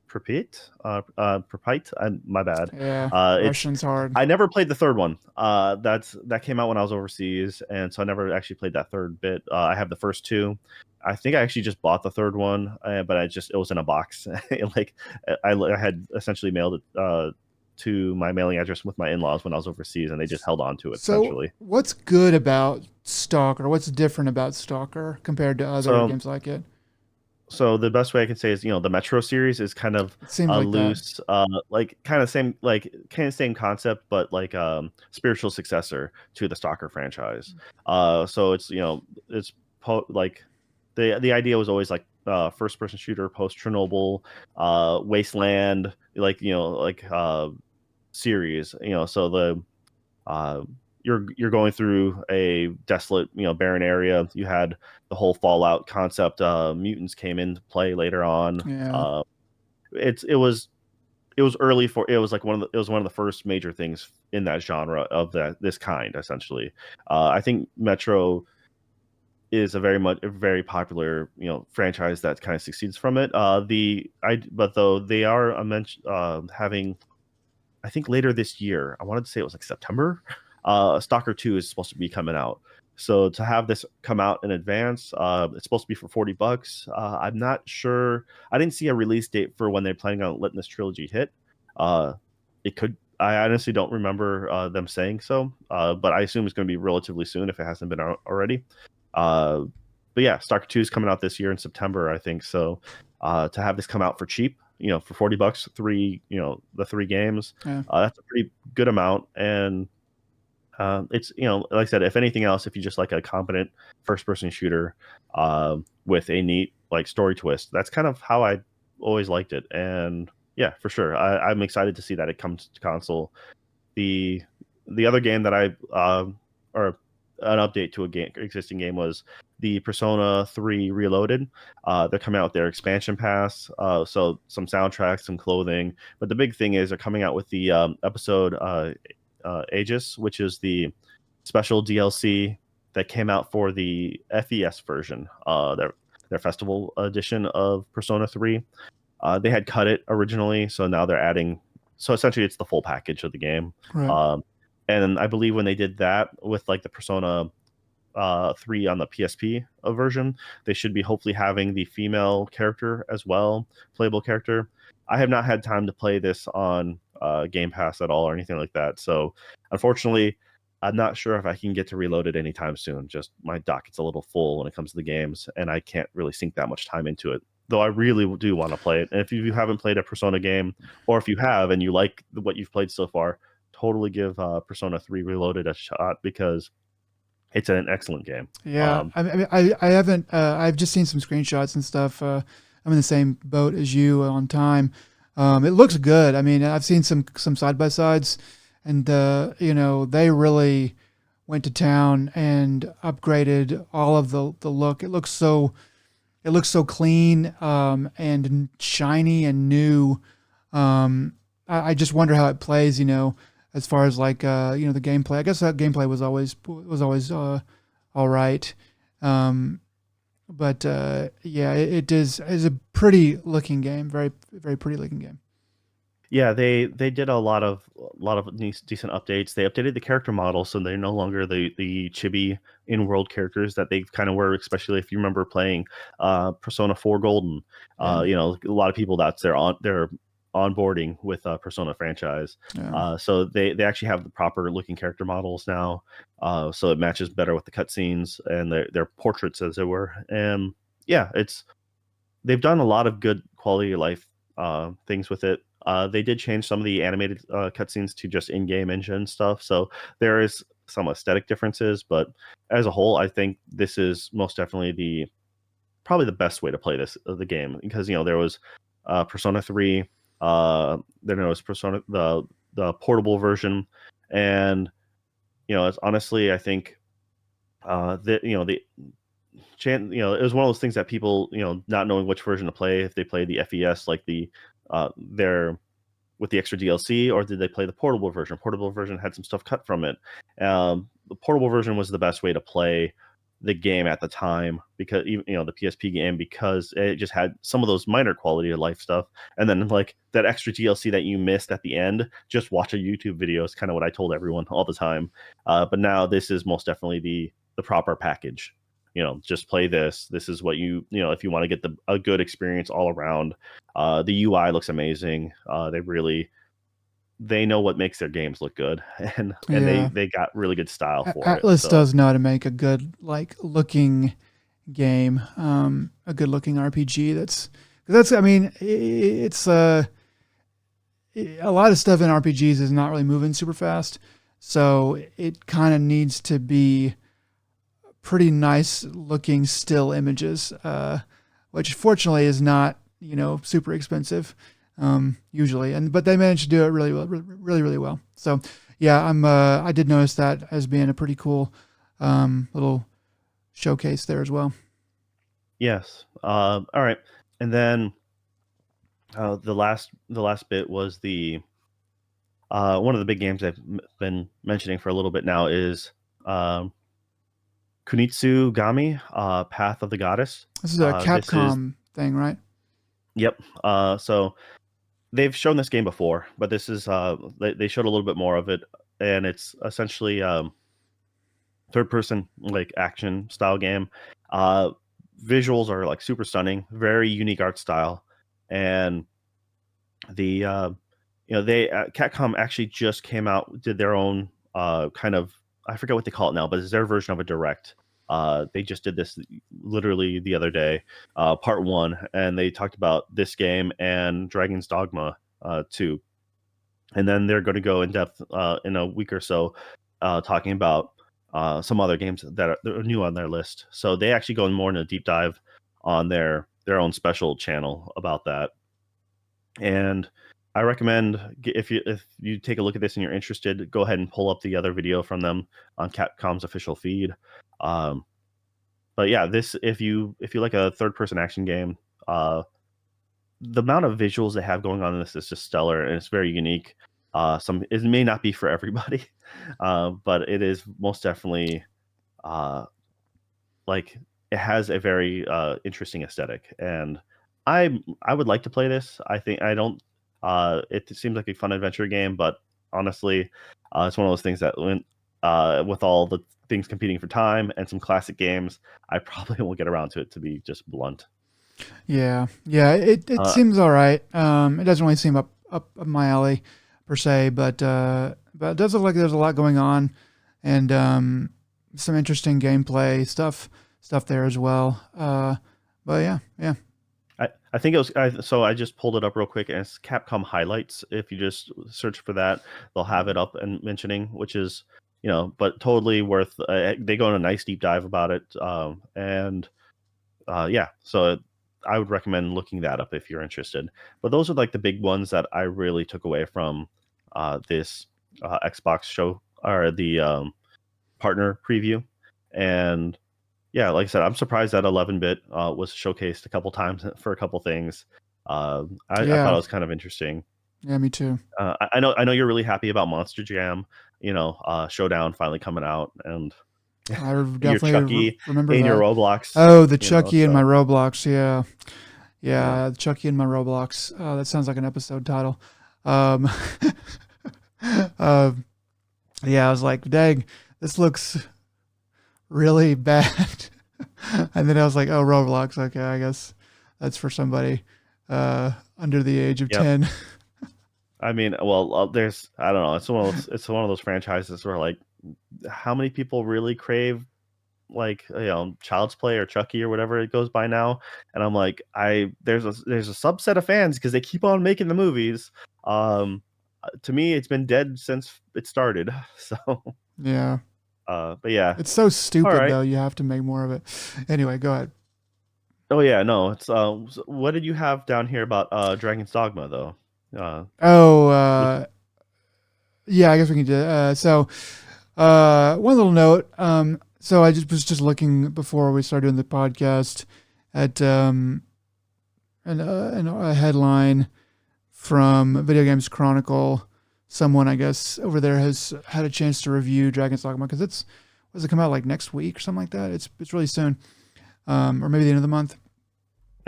Pripyat. Pripyat. My bad. Yeah, It's Russian's hard. I never played the third one. That came out when I was overseas, and so I never actually played that third bit. I have the first two. I think I actually just bought the third one, but it was in a box. Like I had essentially mailed it to my mailing address with my in-laws when I was overseas, and they just held on to it So, essentially. what's good about Stalker? What's different about Stalker compared to other So games like it? So the best way I can say is, the Metro series is kind of It seems a like that. loose, like kind of same concept, but like spiritual successor to the Stalker franchise. So it's it's like the idea was always like first person shooter post Chernobyl, Wasteland, like series. So the uh, you're going through a desolate, barren area. You had the whole Fallout concept. Mutants came into play later on. Yeah. It was early for it was like it was one of the first major things in that genre of this kind essentially. I think Metro is a very popular franchise that kind of succeeds from it. But though they are having, I think later this year, I wanted to say it was like September, Stalker 2 is supposed to be coming out. So to have this come out in advance, it's supposed to be for $40. I'm not sure. I didn't see a release date for when they're planning on letting this trilogy hit. Uh, it could. I honestly don't remember them saying so, but I assume it's going to be relatively soon if it hasn't been out already. Uh, but yeah, Stalker 2 is coming out this year in September, I think. So to have this come out for cheap, for $40, the three games, Yeah. that's a pretty good amount. And it's, like I said, if anything else, if you just like a competent first person shooter with a neat like story twist, that's kind of how I always liked it. And yeah, for sure, I'm excited to see that it comes to console. The the other game that or an update to a existing game was the Persona 3 Reloaded. They're coming out with their expansion pass, so some soundtracks, some clothing. But the big thing is they're coming out with the episode Aegis, which is the special DLC that came out for the FES version, their festival edition of Persona 3. They had cut it originally, so now they're adding. So essentially, it's the full package of the game. Right. And I believe when they did that with like the Persona 3 on the PSP version, they should be hopefully having the female character as well, playable character. I have not had time to play this on Game Pass at all or anything like that. So unfortunately, I'm not sure if I can get to reload it anytime soon. Just my docket's a little full when it comes to the games, and I can't really sink that much time into it. Though I really do want to play it. And if you haven't played a Persona game, or if you have and you like what you've played so far, totally give Persona 3 Reloaded a shot because it's an excellent game. Yeah. I haven't. I've just seen some screenshots and stuff. I'm in the same boat as you on time. It looks good. I mean, I've seen some side by sides, and they really went to town and upgraded all of the look. It looks so clean, and shiny and new. I just wonder how it plays. As far as like the gameplay. I guess that gameplay was always all right. Um, but yeah, it is a pretty looking game. Very very pretty looking game. Yeah, they did a lot of decent updates. They updated the character model, so they're no longer the chibi in world characters that they kind of were. Especially if you remember playing Persona 4 Golden. Yeah. A lot of people that's their onboarding with Persona franchise. Yeah. So they actually have the proper looking character models now. So it matches better with the cutscenes and their portraits as it were. And yeah, they've done a lot of good quality of life things with it. They did change some of the animated cutscenes to just in-game engine stuff, so there is some aesthetic differences. But as a whole, I think this is most definitely probably the best way to play the game because there was Persona 3, then there was Persona the portable version, and it's honestly I think that the it was one of those things that people, not knowing which version to play, if they play the FES, like their with the extra DLC, or did they play the portable version? Portable version had some stuff cut from it. The portable version was the best way to play the game at the time because even the PSP game because it just had some of those minor quality of life stuff, and then like that extra DLC that you missed at the end, just watch a YouTube video is kind of what I told everyone all the time. But now this is most definitely the proper package. Just play this. This is what if you want to get a good experience all around. The UI looks amazing. They know what makes their games look good, and they Yeah. they got really good style for it. Atlas So does know how to make a good like looking game, a good looking RPG. I mean, it's a lot of stuff in RPGs is not really moving super fast, so it kind of needs to be pretty nice looking still images, which fortunately is not super expensive usually, but they managed to do it really well, really well. So yeah, I did notice that as being a pretty cool little showcase there as well. Yes. All right. And then the last bit was the one of the big games I've been mentioning for a little bit now is um, Kunitsu Gami, Path of the Goddess. This is a This is Capcom thing, right? Yep. So they've shown this game before, but this is they showed a little bit more of it, and it's essentially third person like action style game. Uh, Visuals are like super stunning, very unique art style, and the they Capcom actually just came out, did their own kind of, I forget what they call it now, but it's their version of a direct. They just did this literally the other day, part one, and they talked about this game and Dragon's Dogma 2, and then they're going to go in depth in a week or so, talking about some other games that are new on their list. So they actually go more in a deep dive on their own special channel about that. And I recommend, if you take a look at this and you're interested, go ahead and pull up the other video from them on Capcom's official feed. But yeah, this, if you like a third person action game, the amount of visuals they have going on in this is just stellar, and it's very unique. It may not be for everybody, but it is most definitely uh, like, it has a very interesting aesthetic, and I would like to play this. I think I don't. It seems like a fun adventure game, but honestly, it's one of those things that when with all the things competing for time and some classic games, I probably won't get around to it. To be just blunt. Yeah, yeah. It Uh, seems all right. It doesn't really seem up my alley per se, but it does look like there's a lot going on, and some interesting gameplay stuff there as well. But yeah. I think it was. So I just pulled it up real quick, and it's Capcom highlights. If you just search for that, they'll have it up and mentioning, which is, but totally worth. They go in a nice deep dive about it, and yeah. So I would recommend looking that up if you're interested. But those are like the big ones that I really took away from this Xbox show, or the partner preview, and yeah, like I said, I'm surprised that 11-bit was showcased a couple times for a couple things. I thought Yeah, it was kind of interesting. yeah, me too. I know you're really happy about Monster Jam, Showdown finally coming out, and I your definitely Chucky remember in your that. Roblox. Oh, the Chucky in my So Roblox. Yeah, yeah, yeah, Chucky in my Roblox. That sounds like an episode title. Um, uh, yeah, I was like, dang, this looks really bad. And then I was like, oh, Roblox. Okay, I guess that's for somebody under the age of yep. 10. I mean, well, there's, I don't know. It's one of those franchises where, like, how many people really crave, like, Child's Play or Chucky or whatever it goes by now, and I'm like, there's a subset of fans because they keep on making the movies. Um, to me, it's been dead since it started. So, Yeah. but yeah, It's so all stupid, right. though. You have to make more of it. Anyway, go ahead. Oh yeah, no, it's what did you have down here about Dragon's Dogma though? Uh, Oh, was, yeah, I guess we can do one little note. So I just was just looking before we started doing the podcast at a headline from Video Games Chronicle. Someone, I guess, over there has had a chance to review Dragon's Dogma because does it come out like next week or something like that? It's really soon, or maybe the end of the month.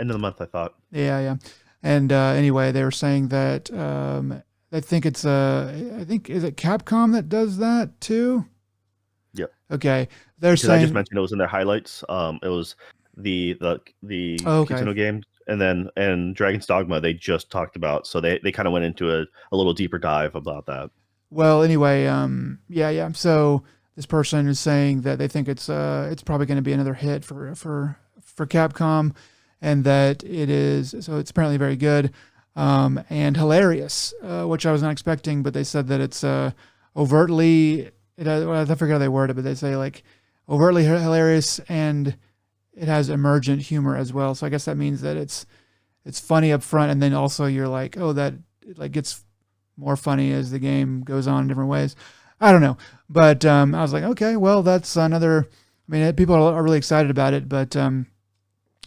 end of the month, I thought. Yeah, yeah. And anyway, they were saying that I think I think is it Capcom that does that too? Yep. Okay, they're Because I just saying, mentioned it was in their highlights. It was the oh, okay, Kitsuno game, and then and Dragon's Dogma they just talked about, so they kind of went into a little deeper dive about that. well, anyway, yeah. So this person is saying that they think it's probably going to be another hit for for Capcom, and that it's apparently very good and hilarious, which I was not expecting. But they said that it's overtly. I forget how they word it, but they say like overtly hilarious, and it has emergent humor as well. So I guess that means that it's funny up front, and then also you're like, oh, that it like gets more funny as the game goes on in different ways. I don't know, but I was like, okay, well, that's another. I mean, people are really excited about it, but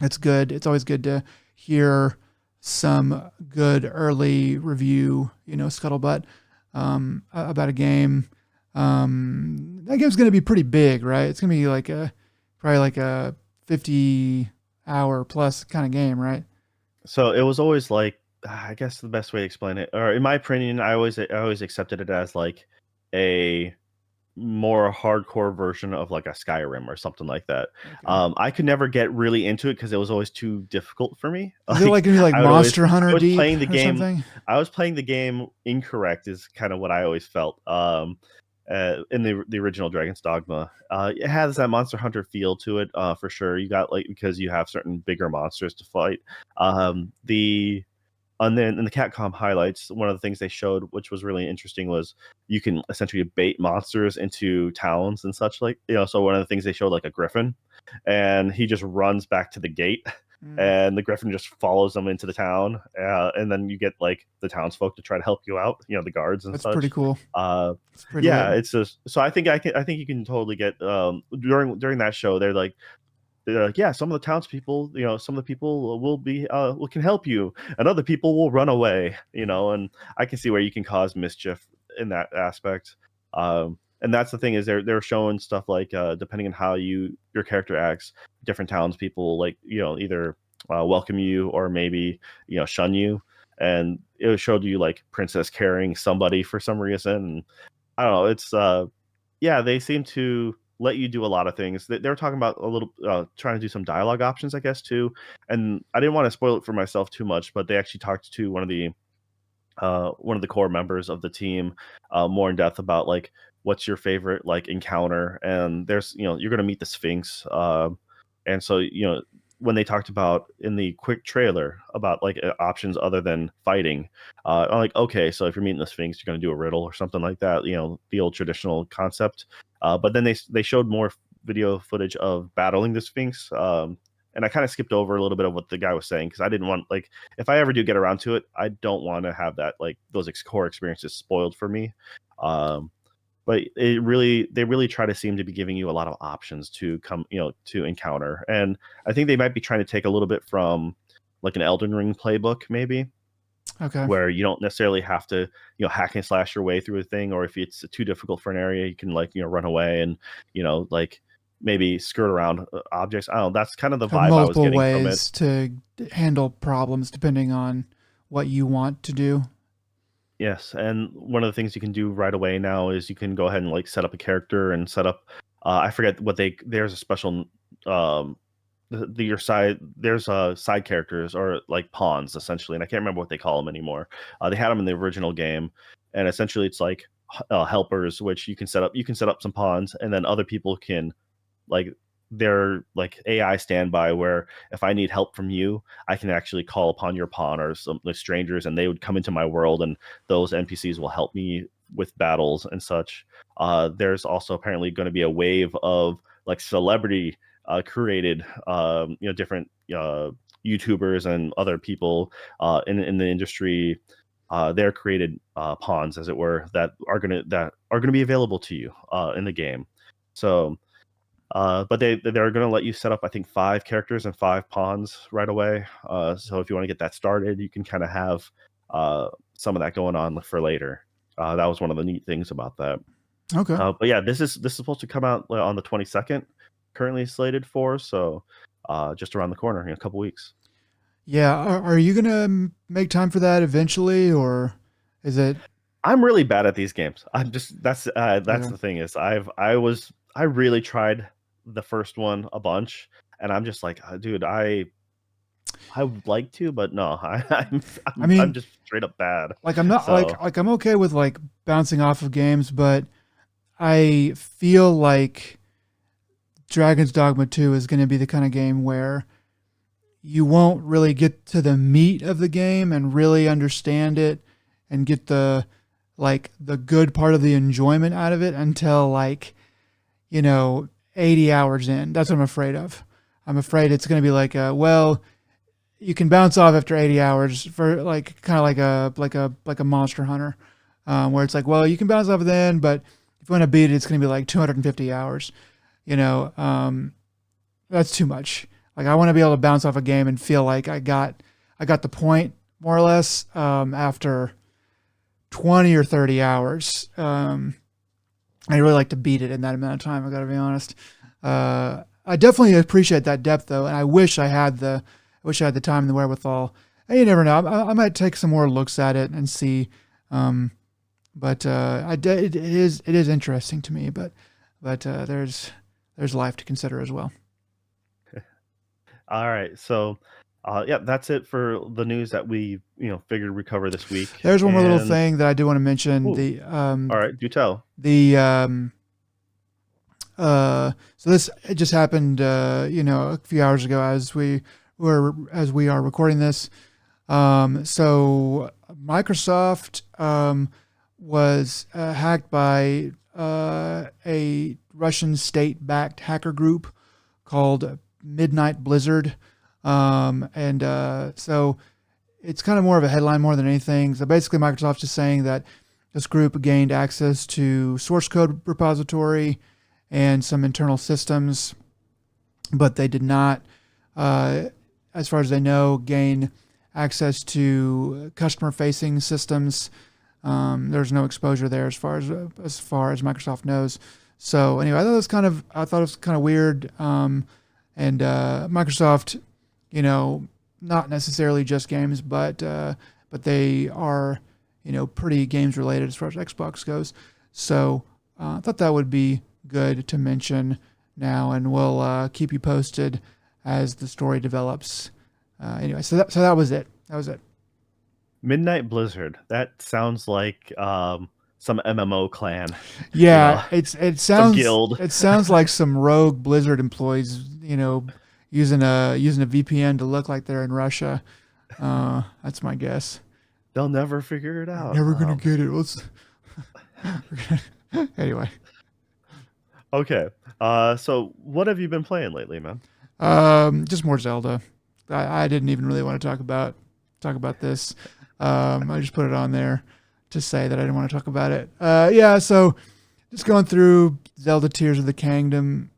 it's good. It's always good to hear some good early review, scuttlebutt about a game. That game's going to be pretty big, right? It's going to be like probably like a 50-hour plus kind of game, right? So it was always like, I guess the best way to explain it, or in my opinion, I always accepted it as like a more hardcore version of like a Skyrim or something like that. Okay. I could never get really into it because it was always too difficult for me. Is it like going to be like Monster I Hunter was deep playing the or game. something? I was playing the game incorrect is kind of what I always felt. In the original Dragon's Dogma, it has that Monster Hunter feel to it, for sure. You got like because you have certain bigger monsters to fight. The And then in the Capcom highlights, one of the things they showed, which was really interesting, was you can essentially bait monsters into towns and such. Like, so one of the things they showed, like a griffin, and he just runs back to the gate, Mm, and the griffin just follows them into the town, and then you get like the townsfolk to try to help you out, the guards and that's pretty such. cool. Uh, It's pretty lit. yeah, it's just so I think you can totally get during that show. They're like, yeah, some of the townspeople, some of the people can help you, and other people will run away, and I can see where you can cause mischief in that aspect. And that's the thing is they're showing stuff like depending on how your character acts, different townspeople like either welcome you or maybe shun you, and it showed you like princess carrying somebody for some reason. And I don't know, it's yeah, they seem to let you do a lot of things. They were talking about a little trying to do some dialogue options, I guess, too. And I didn't want to spoil it for myself too much, but they actually talked to one of the core members of the team more in depth about like what's your favorite like encounter. And there's you're going to meet the Sphinx, and so when they talked about in the quick trailer about like options other than fighting, I'm like, okay, so if you're meeting the Sphinx, you're going to do a riddle or something like that, the old traditional concept. But then they showed more video footage of battling the Sphinx, and I kind of skipped over a little bit of what the guy was saying because I didn't want, like, if I ever do get around to it, I don't want to have that like those core experiences spoiled for me. Um, but they really try to seem to be giving you a lot of options to come, to encounter. And I think they might be trying to take a little bit from like an Elden Ring playbook, maybe, Okay. where you don't necessarily have to, hack and slash your way through a thing, or if it's too difficult for an area, you can like, run away and, like maybe skirt around objects. I don't know. That's kind of the Have vibe I was multiple getting from it. ways to handle problems depending on what you want to do. Yes, and one of the things you can do right away now is you can go ahead and like set up a character and set up. I forget what there's a special um your side there's side characters or like pawns essentially, and I can't remember what they call them anymore. They had them in the original game, and essentially it's like helpers, which you can set up some pawns, and then other people can like they're like AI standby where if I need help from you, I can actually call upon your pawn or some like strangers, and they would come into my world, and those NPCs will help me with battles and such. There's also apparently going to be a wave of like celebrity created, different YouTubers and other people in the industry. They're created pawns, as it were, that are gonna be available to you in the game. So but they're going to let you set up, I think, 5 characters and 5 pawns right away. So if you want to get that started, you can kind of have some of that going on for later. That was one of the neat things about that. Okay. But yeah, this is supposed to come out on the 22nd, currently slated for. So just around the corner in a couple weeks. Yeah. Are you gonna make time for that eventually, or is it I'm really bad at these games. I'm just that's okay? the thing is I really tried the first one a bunch, and I'm just like, dude, I would like to, but no, I I'm mean, just straight up bad. like I'm not So like I'm okay with like bouncing off of games, but I feel like Dragon's Dogma 2 is going to be the kind of game where you won't really get to the meat of the game and really understand it and get the good part of the enjoyment out of it until 80 hours in. That's what I'm afraid of. I'm afraid it's going to be well, you can bounce off after 80 hours for kind of like a Monster Hunter, where it's well, you can bounce off then, but if you want to beat it, it's going to be 250 hours. That's too much. I want to be able to bounce off a game and feel like I got the point more or less after 20 or 30 hours. I really like to beat it in that amount of time. I got to be honest. I definitely appreciate that depth though, and I wish I had the time and the wherewithal. And you never know. I might take some more looks at it and see. But it is interesting to me. But there's life to consider as well. All right, so yeah, that's it for the news that we figured we'd cover this week. There's one more little thing that I do want to mention. Ooh. All right, do tell. So this it just happened a few hours ago as we are recording this. So Microsoft was hacked by a Russian state-backed hacker group called Midnight Blizzard. So it's kind of more of a headline more than anything. So basically Microsoft's just saying that this group gained access to source code repository and some internal systems, but they did not, as far as they know, gain access to customer-facing systems. There's no exposure there as far as Microsoft knows. So anyway, I thought it was kind of weird. And Microsoft, not necessarily just games, but they are, pretty games related as far as Xbox goes. So I thought that would be good to mention now, and we'll keep you posted as the story develops. Anyway, so that was it. Midnight Blizzard. That sounds like some MMO clan. Yeah, it sounds some guild. It sounds like some rogue Blizzard employees, using a VPN to look like they're in Russia. That's my guess. They'll never figure it out. Never gonna get it. Anyway. Okay. So what have you been playing lately, man? Just more Zelda. I didn't even really want to talk about this. I just put it on there to say that I didn't want to talk about it. Yeah, so just going through Zelda Tears of the Kingdom.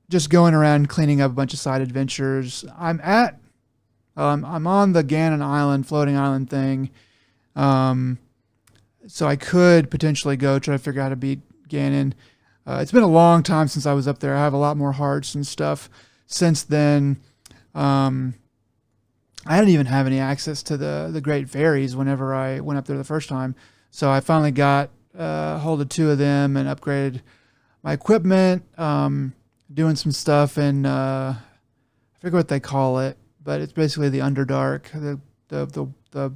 Just going around cleaning up a bunch of side adventures. I'm on the Ganon Island, floating island thing. So I could potentially go try to figure out how to beat Ganon. It's been a long time since I was up there. I have a lot more hearts and stuff since then. I didn't even have any access to the Great Fairies whenever I went up there the first time. So I finally got hold of 2 of them and upgraded my equipment, doing some stuff in, I forget what they call it, but it's basically the Underdark, the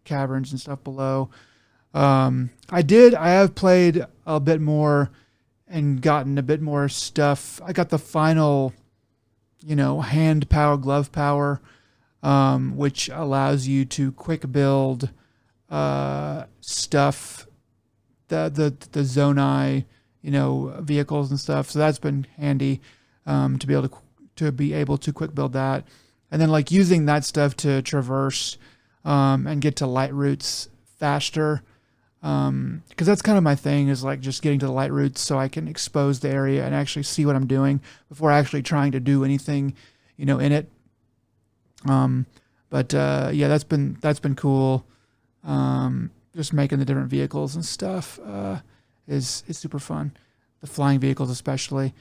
caverns and stuff below. I have played a bit more and gotten a bit more stuff. I got the final, hand power, glove power, which allows you to quick build stuff, the Zonai, vehicles and stuff. So that's been handy to be able to quick build that, and then using that stuff to traverse and get to light routes faster. Because that's kind of my thing, is just getting to the light routes so I can expose the area and actually see what I'm doing before actually trying to do anything, in it. Yeah, that's been cool. Just making the different vehicles and stuff is super fun. The flying vehicles especially.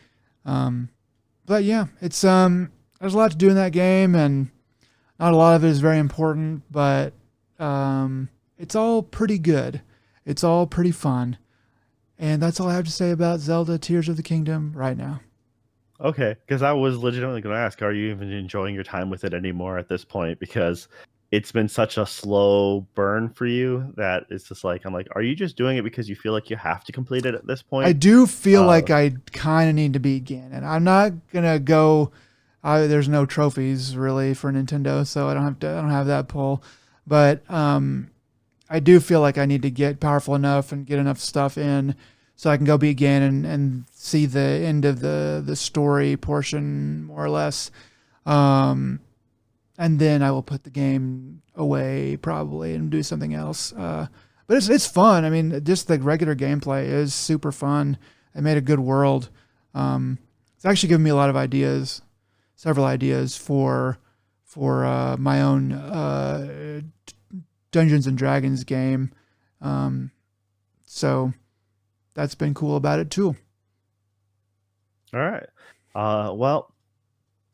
But yeah, it's there's a lot to do in that game, and not a lot of it is very important, but it's all pretty good. It's all pretty fun. And that's all I have to say about Zelda Tears of the Kingdom right now. Okay, because I was legitimately going to ask, are you even enjoying your time with it anymore at this point? Because it's been such a slow burn for you that it's just like I'm like, are you just doing it because you feel like you have to complete it at this I point? do feel Uh, like I kind of need to beat Ganon. I'm not gonna go. There's no trophies really for Nintendo, so I don't have to. I don't have that pull. But I do feel like I need to get powerful enough and get enough stuff in, so I can go beat Ganon and see the end of the story portion more or less. Um, and then I will put the game away probably and do something else. But it's fun. I mean, just the regular gameplay is super fun. I made a good world. It's actually given me a lot of ideas, several ideas for my own Dungeons and Dragons game. Um, so that's been cool about it too. all right. Well,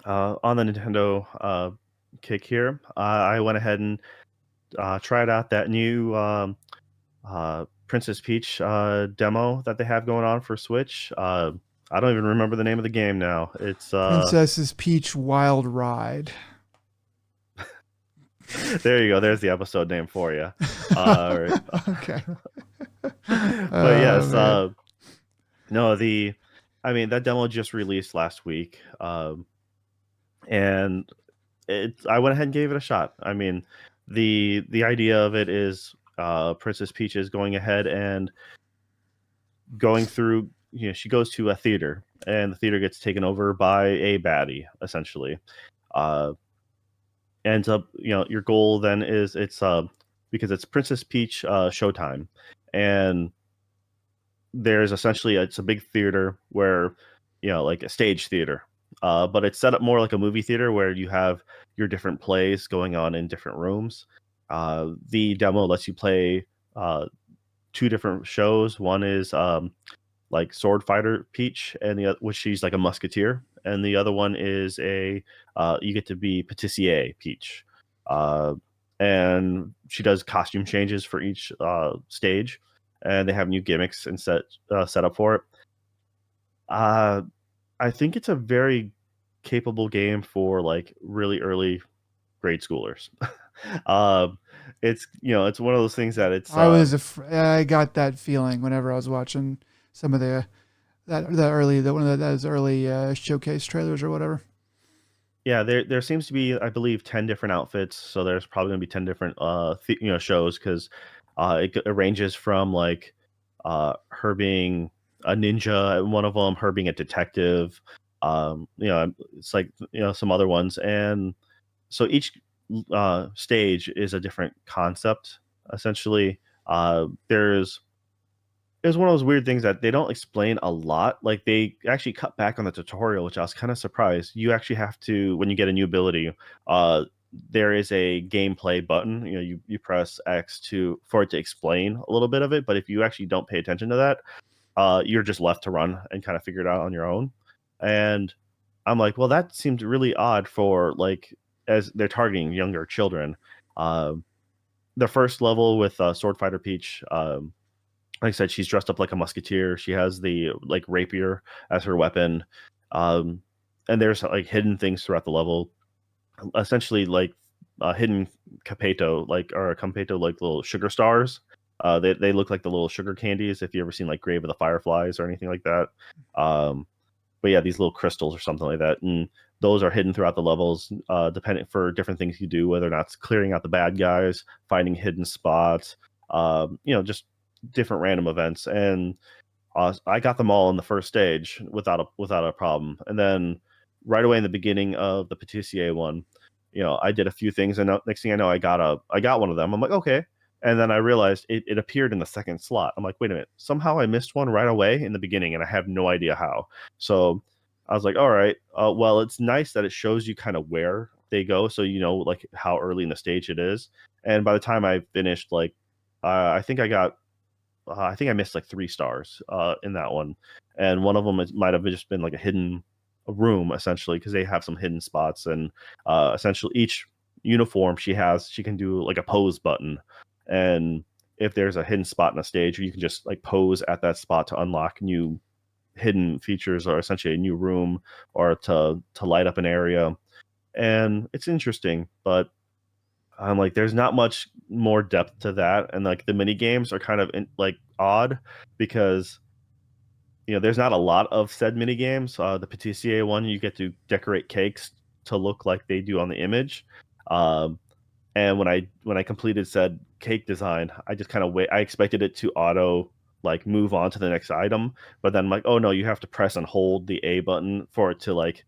on the Nintendo kick here, I went ahead and tried out that new Princess Peach demo that they have going on for Switch. I don't even remember the name of the game now. It's Princess's Peach Wild Ride. there you go. There's the episode name for you. Uh, Okay. but Oh yes, man. no, I mean, that demo just released last week, and I went ahead and gave it a shot. I mean, the idea of it is Princess Peach is going ahead and going through. You know, she goes to a theater, and the theater gets taken over by a baddie, essentially. Uh, ends up, your goal then is because it's Princess Peach Showtime, and there's essentially it's a big theater where like a stage theater, but it's set up more like a movie theater where you have your different plays going on in different rooms. The demo lets you play two different shows. One is like sword fighter Peach, and which she's like a musketeer, and the other one is a you get to be patissier Peach, uh, and she does costume changes for each stage, and they have new gimmicks and set up for it. Uh, I think it's a very capable game for like really early grade schoolers. um, it's it's one of those things that it's I got that feeling whenever I was watching some of the early the one of those early showcase trailers or whatever. Yeah, there seems to be, I believe, 10 different outfits. So there's probably gonna be 10 different shows because it ranges from like her being a ninja at one of them, her being a detective, it's like some other ones, and so each stage is a different concept. Essentially, there's it was one of those weird things that they don't explain a lot. Like they actually cut back on the tutorial, which I was kind of surprised. You actually have to, when you get a new ability, there is a gameplay button. You press X for it to explain a little bit of it. But if you actually don't pay attention to that, you're just left to run and kind of figure it out on your own. And I'm like, well, that seemed really odd for like as they're targeting younger children. Um, the first level with Sword Fighter Peach. Like I said, she's dressed up like a musketeer. She has the like rapier as her weapon, um, and there's like hidden things throughout the level. Essentially, like hidden capeto, like or campeto, like little sugar stars. They look like the little sugar candies. If you ever seen like Grave of the Fireflies or anything like that. But yeah, these little crystals or something like that, and those are hidden throughout the levels, depending for different things you do, whether or not it's clearing out the bad guys, finding hidden spots, just different random events. And I got them all in the first stage without a problem. And then right away in the beginning of the Patissier one, I did a few things, and next thing I know, I got one of them. I'm like, okay. And then I realized it appeared in the second slot. I'm like, wait a minute. Somehow I missed one right away in the beginning, and I have no idea how. So I was like, all right. Well, it's nice that it shows you kind of where they go, so you know like how early in the stage it is. And by the time I finished, like, I think I think I missed like 3 stars in that one, and one of them might have just been like a hidden room essentially because they have some hidden spots, and essentially each uniform she can do like a pose button, and if there's a hidden spot in a stage, you can just like pose at that spot to unlock new hidden features or essentially a new room or to light up an area, and it's interesting, but I'm like, there's not much more depth to that, and like the mini games are kind of like odd because there's not a lot of said mini games. The Patissier one, you get to decorate cakes to look like they do on the image. Um, and when I completed said cake design, I just kind of wait. I expected it to auto like move on to the next item, but then I'm like, oh no, you have to press and hold the A button for it to like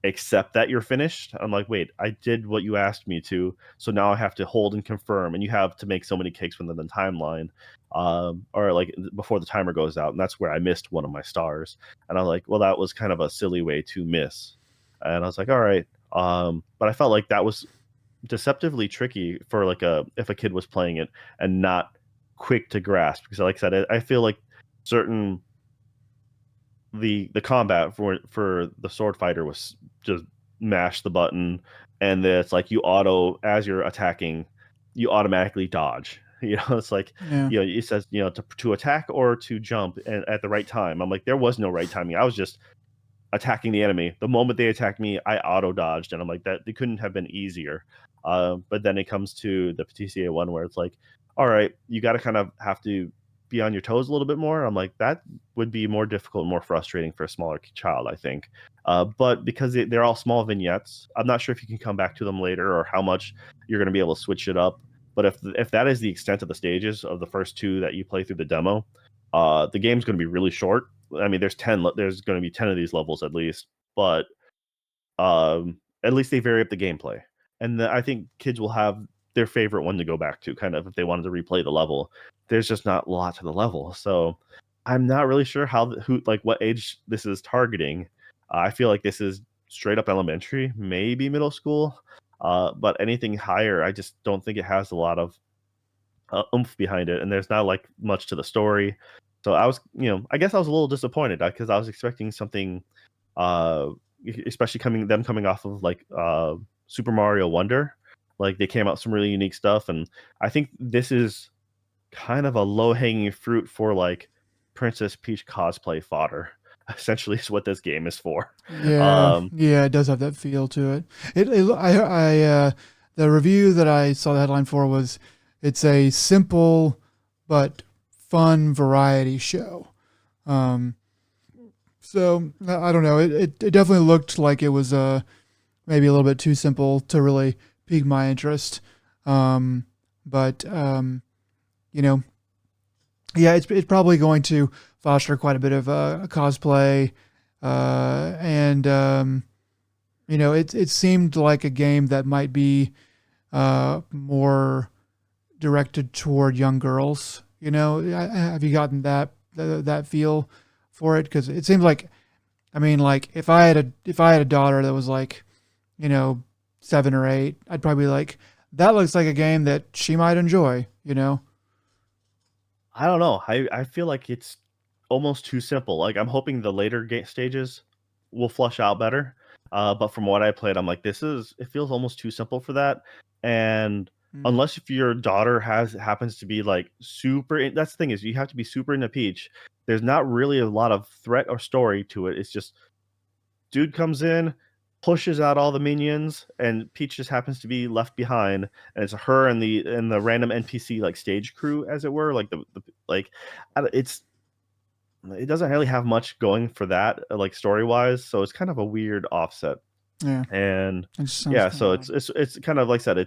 accept that you're finished. I'm like, wait, I did what you asked me to, so now I have to hold and confirm, and you have to make so many cakes within the timeline, or like before the timer goes out, and that's where I missed one of my stars, and I'm like, well, that was kind of a silly way to miss, and I was like, all right, but I felt like that was deceptively tricky for like a if a kid was playing it and not quick to grasp because like I said, I feel like certain the combat for the sword fighter was just mash the button, and it's like you auto as you're attacking, you automatically dodge. It's like Yeah. it says to attack or to jump and at the right time. I'm like, there was no right timing. I was just attacking the enemy. The moment they attacked me, I auto dodged, and I'm like, that it couldn't have been easier. But then it comes to the Patissier one where it's like, all right, you got to kind of have to be on your toes a little bit more. I'm like, that would be more difficult, and more frustrating for a smaller child, I think. But because they're all small vignettes, I'm not sure if you can come back to them later or how much you're going to be able to switch it up. But if that is the extent of the stages of the first two that you play through the demo, the game's going to be really short. I mean, there's going to be 10 of these levels at least, but at least they vary up the gameplay. And I think kids will have their favorite one to go back to, kind of if they wanted to replay the level. There's just not a lot to the level, so I'm not really sure what age this is targeting. I feel like this is straight up elementary, maybe middle school, but anything higher, I just don't think it has a lot of oomph behind it, and there's not like much to the story. So I guess I was a little disappointed because I was expecting something, uh, especially coming off of like Super Mario Wonder. Like they came out some really unique stuff, and I think this is kind of a low hanging fruit for like Princess Peach cosplay fodder. Essentially, is what this game is for. Yeah, Um, yeah, it does have that feel to it. The review that I saw the headline for was, it's a simple but fun variety show. Um, so I don't know. It definitely looked like it was maybe a little bit too simple to really pique my interest. But you know, yeah, it's probably going to foster quite a bit of cosplay, and it seemed like a game that might be more directed toward young girls. Have you gotten that feel for it? Because it seems like, I mean, like if I had a daughter that was like, you know, 7 or 8, I'd probably be like, that looks like a game that she might enjoy. I don't know. I feel like it's almost too simple. Like I'm hoping the later stages will flush out better. But from what I played, I'm like, it feels almost too simple for that. And Mm. unless if your daughter happens to be like that's the thing is you have to be super into Peach. There's not really a lot of threat or story to it. It's just dude comes in, pushes out all the minions, and Peach just happens to be left behind, and it's her and the random NPC like stage crew, as it were, like the like, it's it doesn't really have much going for that, like story wise, so it's kind of a weird offset, Yeah, and it just sounds yeah, kind of so odd. it's kind of like I said,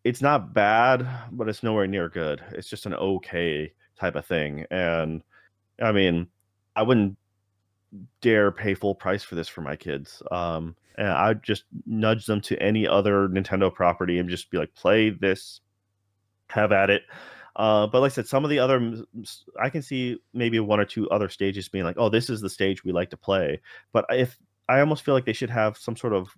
it's not bad, but it's nowhere near good. It's just an okay type of thing, and I mean, I wouldn't dare pay full price for this for my kids. And I'd just nudge them to any other Nintendo property and just be like, play this, have at it. But like I said, some of the other, I can see maybe one or two other stages being like, oh, this is the stage we like to play. But if I almost feel like they should have some sort of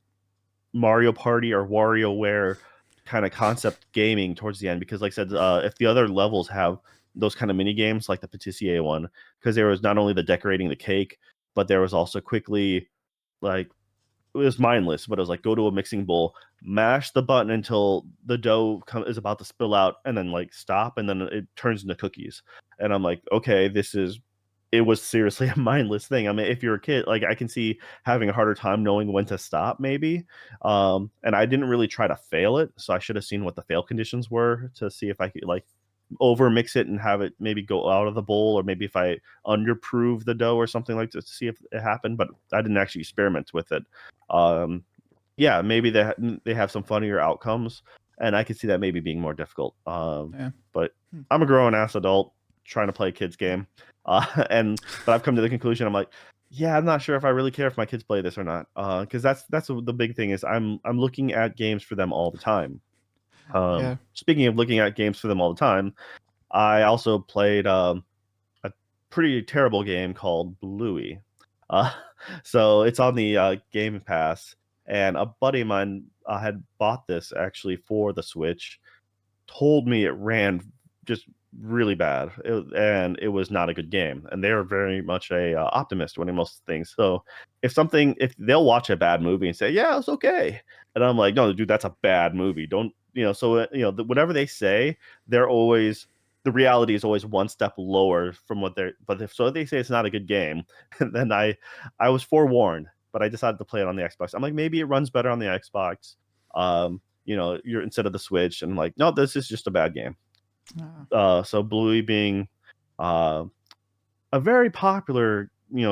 Mario Party or WarioWare kind of concept gaming towards the end, because like I said, if the other levels have those kind of mini games like the Patissier one, because there was not only the decorating the cake, but there was also quickly like it was mindless, but it was like go to a mixing bowl, mash the button until the dough is about to spill out, and then like stop, and then it turns into cookies. And I'm like, okay, this is it was seriously a mindless thing. I mean, if you're a kid, like I can see having a harder time knowing when to stop, maybe. And I didn't really try to fail it, so I should have seen what the fail conditions were to see if I could like over mix it and have it maybe go out of the bowl, or maybe if I underprove the dough or something like that to see if it happened. But I didn't actually experiment with it. Um, yeah, maybe they have some funnier outcomes, and I could see that maybe being more difficult. Yeah. But I'm a grown ass adult trying to play a kid's game, but I've come to the conclusion I'm like, yeah, I'm not sure if I really care if my kids play this or not, because that's the big thing is I'm looking at games for them all the time. Yeah. Speaking of looking at games for them all the time, I also played a pretty terrible game called Bluey. Uh, so it's on the Game Pass, and a buddy of mine had bought this actually for the Switch. Told me it ran just really bad, and it was not a good game. And they are very much a optimist when it most things. So if they'll watch a bad movie and say, "Yeah, it's okay," and I'm like, "No, dude, that's a bad movie. Don't you know?" So whatever they say, they're always the reality is always one step lower from what they're. But if they say it's not a good game, then I was forewarned, but I decided to play it on the Xbox. I'm like, maybe it runs better on the Xbox. You're instead of the Switch, and I'm like, no, this is just a bad game. So Bluey being uh, a very popular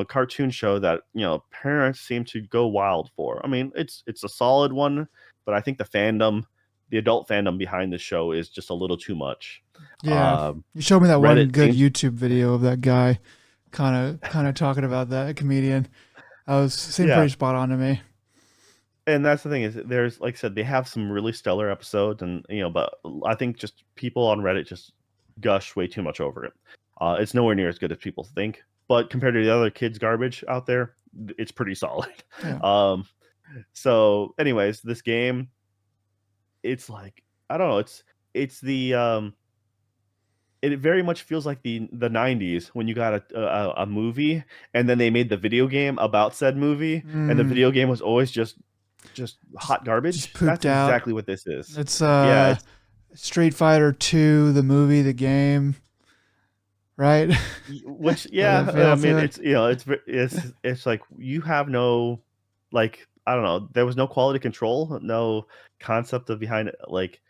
cartoon show that parents seem to go wild for. I mean, it's a solid one, but I think the adult fandom behind the show is just a little too much. Yeah. You showed me that one Reddit good seems YouTube video of that guy kind of talking about that comedian. Seemed yeah, pretty spot on to me. and that's the thing is there's like I said they have some really stellar episodes, and but I think just people on Reddit just gush way too much over it. It's nowhere near as good as people think, but compared to the other kids garbage out there, it's pretty solid. Yeah. um so anyways, this game, it's like I don't know, it's the it very much feels like the 90s when you got a movie and then they made the video game about said movie, and the Mm, video game was always just just hot just garbage. pooped That's out. exactly what this is. It's Yeah, it's Street Fighter 2, the movie, the game, right? which Got yeah, that feel I mean to it. it's like you have no, like I don't know, there was no quality control, no concept of behind it. Like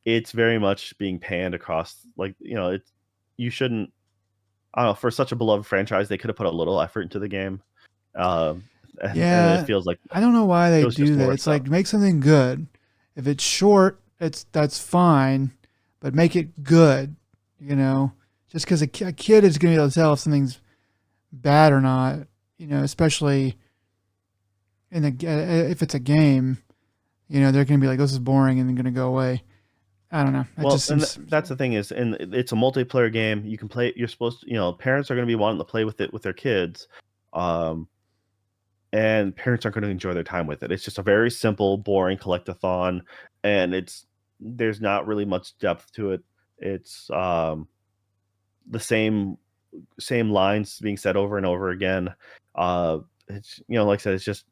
it's very much being panned across, like it's you shouldn't. I don't know, for such a beloved franchise they could have put a little effort into the game. And it Yeah, feels like I don't know why it they was just do that. more It's stuff. like make something good. If it's short, that's fine, but make it good. You know, just because a kid is going to be able to tell if something's bad or not. You know, especially if it's a game. You know, they're going to be like, "This is boring," and they're going to go away. I don't know. It Well, just and seems that's the thing is, and it's a multiplayer game. You can play. You're supposed to, parents are going to be wanting to play with it with their kids, um, and parents aren't going to enjoy their time with it. It's just a very simple, boring collectathon, and there's not really much depth to it. It's the same lines being said over and over again. It's like I said, it's just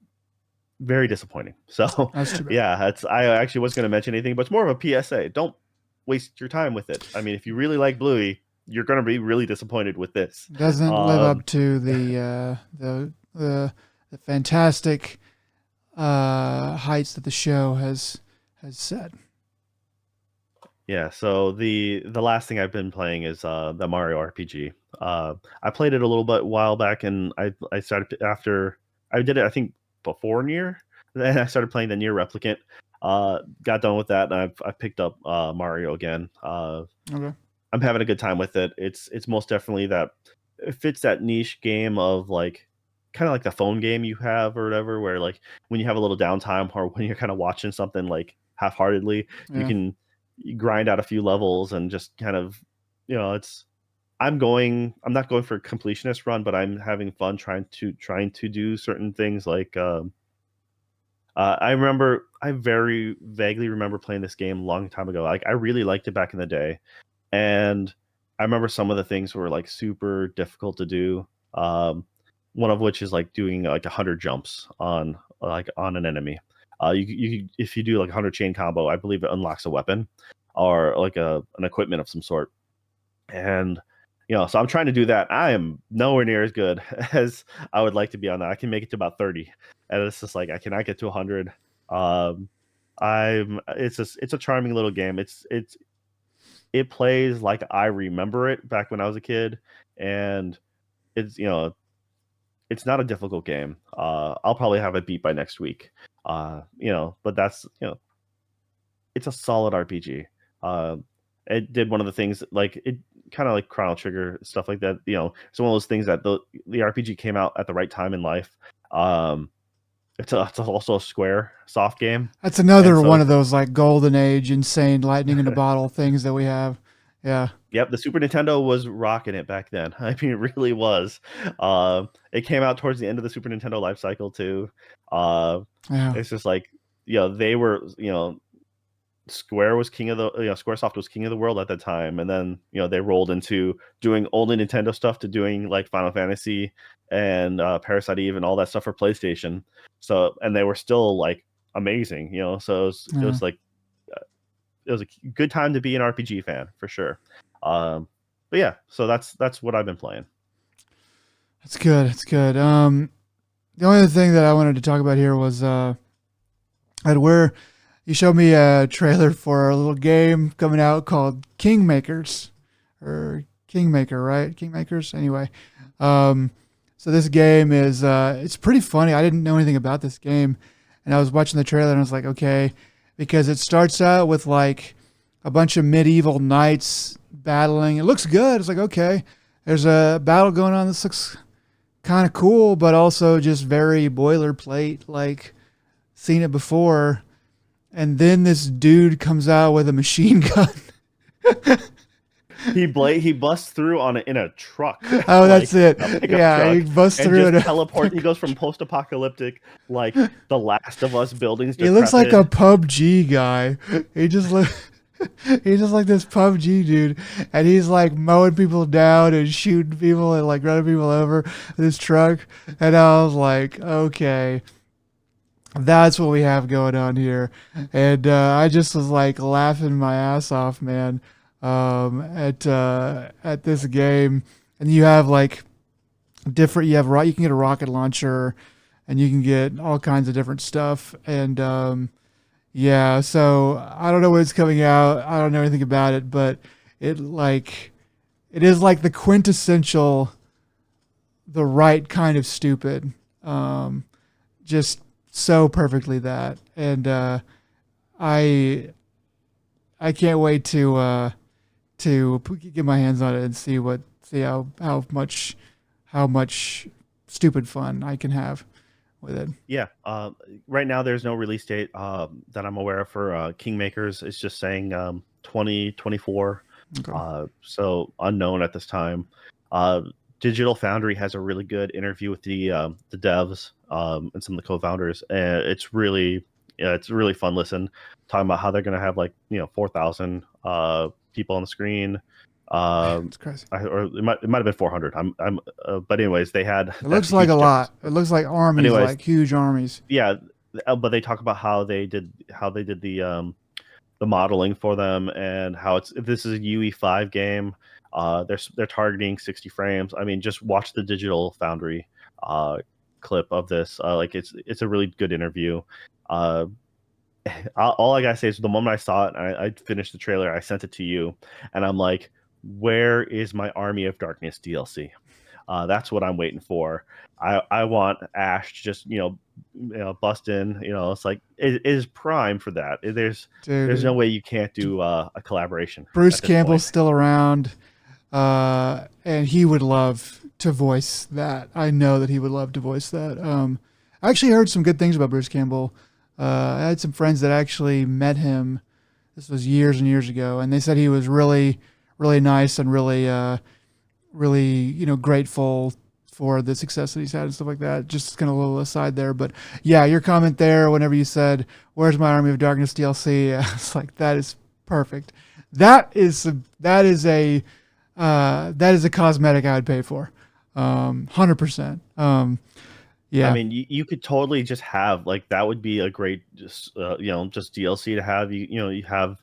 very disappointing. So that's too bad. yeah, that's I actually was going to mention anything, but it's more of a PSA. Don't waste your time with it. I mean, if you really like Bluey, you're going to be really disappointed with this. Doesn't live Um, up to the fantastic heights that the show has set. yeah. So the last thing I've been playing is the Mario RPG. I played it a little bit while back, and I started after I did it. I think before Near, then I started playing the Near Replicant. Got done with that, and I picked up Mario again. Okay. I'm having a good time with it. It's most definitely that it fits that niche game of like kind of like the phone game you have or whatever, where like when you have a little downtime or when you're kind of watching something like half-heartedly, you Yeah. can grind out a few levels and just kind of it's I'm not going for a completionist run, but I'm having fun trying to do certain things like I very vaguely remember playing this game a long time ago. Like I really liked it back in the day, and I remember some of the things were like super difficult to do. One of which is like doing like 100 jumps on an enemy. You if you do like 100 chain combo, I believe it unlocks a weapon or like an equipment of some sort. And So I'm trying to do that. I am nowhere near as good as I would like to be on that. I can make it to about 30, and it's just like I cannot get to 100. Um, it's a charming little game. It plays like I remember it back when I was a kid, and it's it's not a difficult game. I'll probably have it beat by next week. But that's it's a solid RPG. It did one of the things like it kind of like Chrono Trigger stuff like that. It's one of those things that the RPG came out at the right time in life. Um, it's also a Square soft game, That's and another so one of those like golden age, insane lightning in a bottle things that we have. Yeah. yep, the Super Nintendo was rocking it back then. I mean, it really was. It came out towards the end of the Super Nintendo life cycle too. Uh, Yeah. it's just like they were Square was king of the SquareSoft was king of the world at that time, and then they rolled into doing only Nintendo stuff to doing like Final Fantasy and Parasite Eve and all that stuff for PlayStation. So and they were still like amazing, So it Yeah. was like it was a good time to be an RPG fan for sure. But yeah, so that's what I've been playing. That's good. That's good. The only other thing that I wanted to talk about here was where you showed me a trailer for a little game coming out called Kingmakers or Kingmaker, right? Kingmakers. Anyway, um, so this game is it's pretty funny. I didn't know anything about this game, and I was watching the trailer and I was like, okay, because it starts out with like a bunch of medieval knights battling. It looks good. It's like, okay, there's a battle going on. This looks kind of cool, but also just very boilerplate, like seen it before. And then this dude comes out with a machine gun. He busts through in a truck, Oh, that's like it. a pickup Yeah, he truck, busts and through just it. teleport. He goes from post-apocalyptic, like The Last of Us buildings, He looks like a decrepit. PUBG guy. He just look. He's just like this PUBG dude, and he's like mowing people down and shooting people and like running people over with his truck. And I was like, okay, that's what we have going on here. And I just was like laughing my ass off, man, at this game. And you have like different. You can get a rocket launcher, and you can get all kinds of different stuff. And yeah, so I don't know when it's coming out. I don't know anything about it, but it is like the quintessential, the right kind of stupid. Just so perfectly that, and I I can't wait to get my hands on it and see how much stupid fun I can have with it. Yeah. Right now, there's no release date that I'm aware of for Kingmakers. It's just saying 2024. Okay. So unknown at this time. Uh, Digital Foundry has a really good interview with the devs and some of the co-founders, and it's really fun listen, talking about how they're going to have like 4,000 people on the screen. It's crazy. Or it might have been 400. But anyways, they had It that's looks a like a huge lot. difference. It looks like But armies, anyways, like huge armies. yeah, but they talk about how they did the modeling for them, and how this is a UE5 game. They're targeting 60 frames. I mean, just watch the Digital Foundry uh, clip of this. Like it's a really good interview. Uh, all I gotta say is the moment I saw it, I finished the trailer, I sent it to you, and I'm like, where is my Army of Darkness DLC? That's what I'm waiting for. I want Ash to just bust in. It's like it is prime for that. There's no Dude, way you can't do a collaboration Bruce at this Campbell's point. still around, and he would love to voice that. I know that he would love to voice that. I actually heard some good things about Bruce Campbell. I had some friends that actually met him. This was years and years ago, and they said he was really, really nice and really, grateful for the success that he's had and stuff like that. Just kind of a little aside there, but yeah, your comment there whenever you said, "Where's my Army of Darkness DLC?" It's like that is perfect. That is a cosmetic I would pay for, 100%. I Yeah, mean, you could totally just have like that would be a great just DLC to have. You have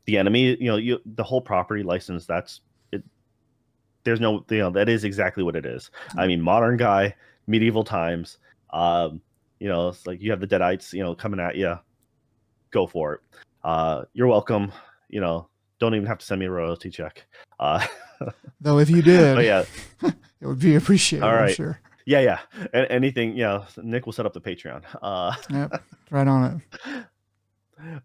the enemy, the whole property license. there's no, that is exactly what it is. I mean, modern guy, medieval times. Um, it's like you have the Deadites, coming at you. Go for it. You're welcome. You know, don't even have to send me a royalty check. Uh, Though if you but did, yeah, it would be appreciated, all I'm right. sure. Yeah, yeah. Anything, Nick will set up the Patreon. Yep, right on it.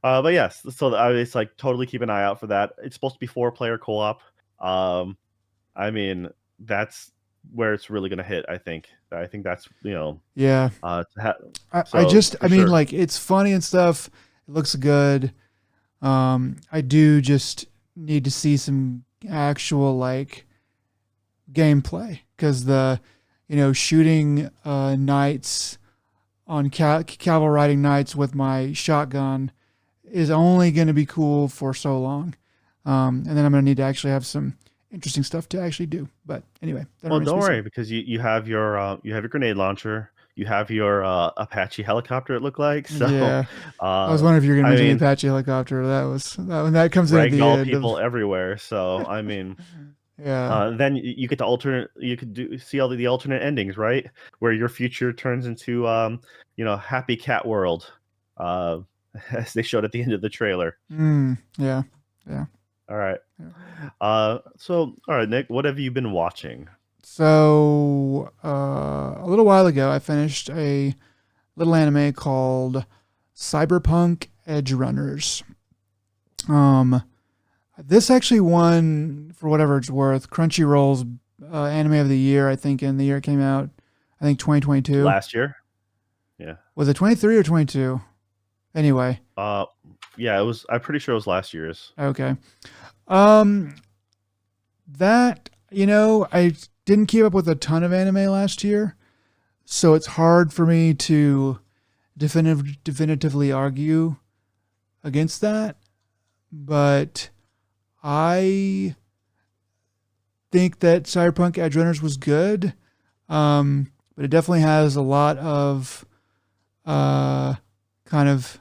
But yes, so it's like totally keep an eye out for that. It's supposed to be 4-player co-op. Um, I mean, that's where it's really gonna hit. I think that's Yeah. so I for mean, sure. like, it's funny and stuff. It looks good. I do just need to see some actual like gameplay because shooting knights on cavalry riding knights with my shotgun is only going to be cool for so long. And then I'm going to need to actually have some interesting stuff to actually do. But anyway, that Well, remains to don't be worry seen. because you have your grenade launcher, you have your Apache helicopter. It looked like so. Yeah. I was Uh, wondering if you're going to I mention the mean, Apache helicopter. That comes in at the ragdoll end of. people everywhere. So I mean, Yeah. then you get to alternate. You could see all the alternate endings, right? Where your future turns into happy cat world, uh, as they showed at the end of the trailer. Yeah. Yeah. All right. Yeah. So all right, Nick, what have you been watching? So a little while ago, I finished a little anime called Cyberpunk Edgerunners. Um, this actually won, for whatever it's worth, Crunchyroll's Anime of the Year. I think in the year it came out. I think 2022. Last year? Yeah. Was it 23 or 22? Anyway, Uh, yeah, it was. I'm pretty sure it was last year's. okay. Um, that I didn't keep up with a ton of anime last year, so it's hard for me to definitively argue against that. But I think that Cyberpunk Edgerunners was good, but it definitely has a lot of uh, kind of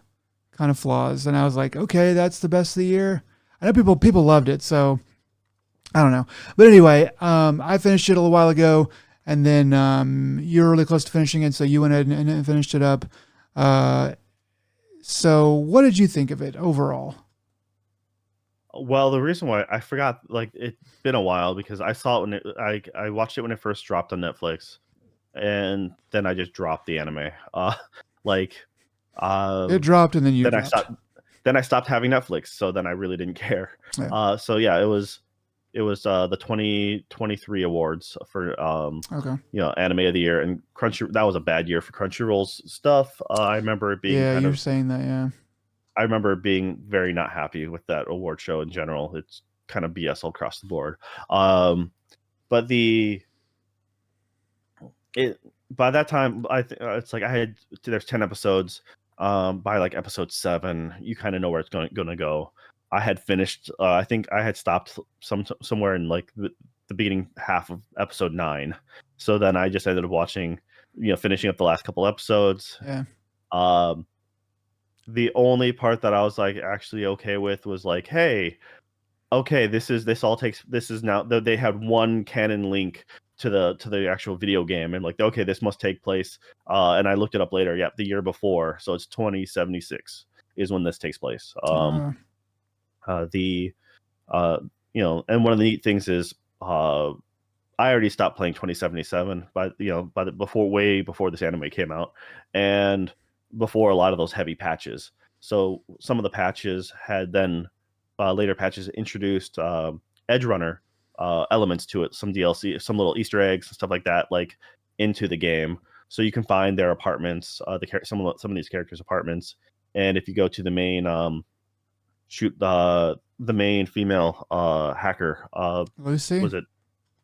flaws. And I was like, okay, that's the best of the year. I know people loved it, so I don't know. But anyway, I finished it a little while ago, and then you were really close to finishing it, so you went ahead and finished it up. Uh, so what did you think of it overall? Well, the reason why I forgot, like it's been a while because I saw it when I watched it when it first dropped on Netflix, and then I just dropped the anime. Like, It um, dropped, and then you then I dropped. stopped. Then I stopped having Netflix, so then I really didn't care. Yeah. So yeah, it was the 2023 awards for Okay. anime of the year, and Crunchy, that was a bad year for Crunchyroll's stuff. I remember it being Yeah, you were saying that. Yeah. I remember being very not happy with that award show in general. It's kind of BS all across the board. Um, but it by that time, it's like there's 10 episodes. By like episode 7, you kind of know where it's going to go. I had finished. I think I had stopped somewhere in like the beginning half of episode 9. So then I just ended up watching, finishing up the last couple episodes. Yeah. Um, the only part that I was like actually okay with was like, hey, okay, this is now they had one canon link to the actual video game, and like, okay, this must take place. And I looked it up later. Yep, the year before, so it's 2076 is when this takes place. The and one of the neat things is I already stopped playing 2077 by the before way before this anime came out, and before a lot of those heavy patches. So some of the patches had then later patches introduced Edgerunner elements to it, some DLC, some little Easter eggs and stuff like that, like into the game. So you can find their apartments, some of these characters' apartments, and if you go to the main shoot the main female hacker, Lucy. was it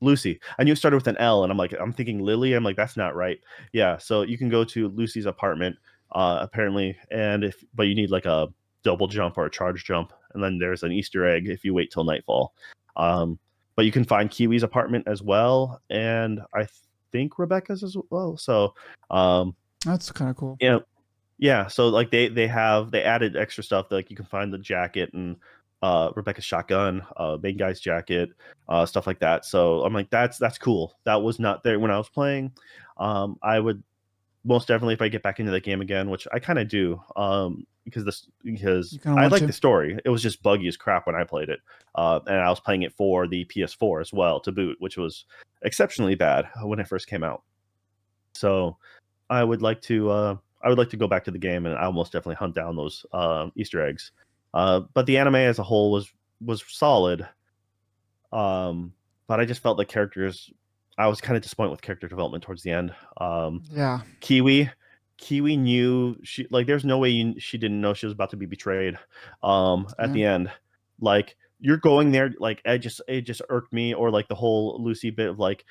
Lucy? I knew it started with an L, and I'm thinking Lily. I'm like, that's not right. Yeah, so you can go to Lucy's apartment, apparently, but you need like a double jump or a charge jump, and then there's an Easter egg if you wait till nightfall. Um, but you can find Kiwi's apartment as well, and I think Rebecca's as well. So, That's kind of cool. yeah, yeah. So like they added extra stuff, like you can find the jacket and Rebecca's shotgun, main guy's jacket, stuff like that. So I'm like, that's cool. That was not there when I was playing. I would most definitely, if I get back into the game again, which I kind of do, because You kind of I want like to. the story. It was just buggy as crap when I played it, and I was playing it for the PS4 as well to boot, which was exceptionally bad when it first came out. So I would like to, go back to the game, and I'll most definitely hunt down those Easter eggs. But the anime as a whole was solid, but I just felt the characters. I was kind of disappointed with character development towards the end. Yeah. Kiwi, Kiwi knew she like. There's no way she didn't know she was about to be betrayed. At Yeah. the end, like you're going there, like it just irked me, or like the whole Lucy bit of like,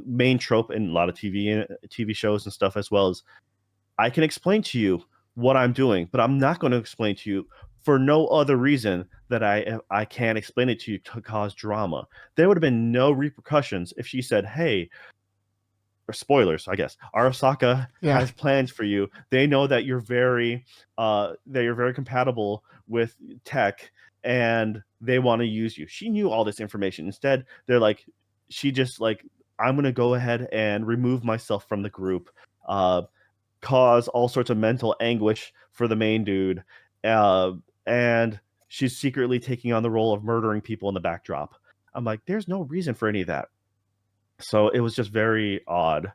main trope in a lot of TV shows and stuff as well as I can explain to you what I'm doing, but I'm not going to explain to you for no other reason that I can't explain it to you to cause drama. There would have been no repercussions if she said, "Hey," or spoilers, I guess. Arasaka Yeah. has plans for you. They know that you're very compatible with tech, and they want to use you. She knew all this information. Instead, they're like, she just like, I'm gonna go ahead and remove myself from the group. Uh, Cause all sorts of mental anguish for the main dude, uh, and she's secretly taking on the role of murdering people in the backdrop. I'm like, there's no reason for any of that. So it was just very odd,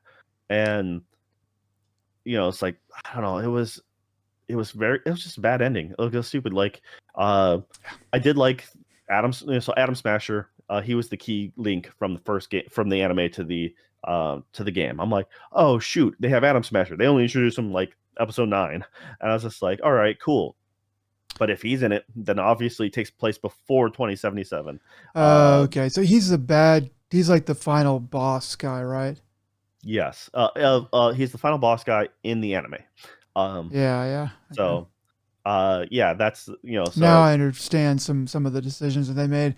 and it's like I don't know. It was just a bad ending. It was stupid. Like, I did like Adam's. So Adam Smasher, he was the key link from the first game, from the anime to the game. I'm like, oh shoot, they have Adam Smasher. They only introduced him like episode 9, and I was just like, all right, cool. But if he's in it, then obviously it takes place before 2077. Okay. So he's the bad. He's like the final boss guy, right? Yes, he's the final boss guy in the anime. Um, Yeah. Yeah. Okay. so yeah, that's Now so I understand some of the decisions that they made,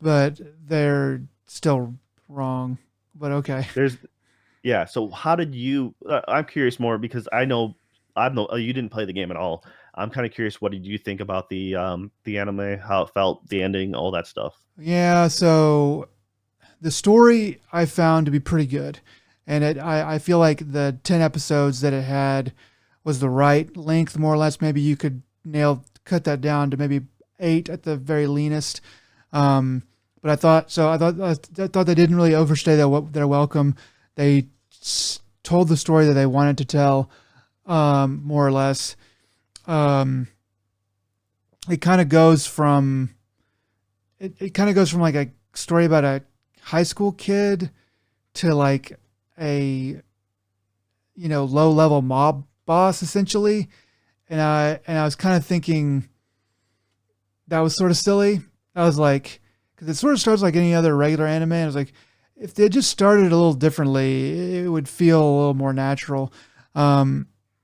but they're still wrong. But okay. there's yeah. So how did you? I'm curious more because I know you didn't play the game at all. I'm kind of curious. What did you think about the anime? How it felt, the ending, all that stuff. Yeah. So the story I found to be pretty good, and I feel like the 10 episodes that it had was the right length, more or less. Maybe you could cut that down to maybe 8 at the very leanest. But I thought so. I thought they didn't really overstay their welcome. They told the story that they wanted to tell, more or less. Um, it kind of goes from it kind of goes from like a story about a high school kid to like a low level mob boss essentially, and I was kind of thinking that was sort of silly. I was like, because it sort of starts like any other regular anime. And I was like, if they just started a little differently, it would feel a little more natural,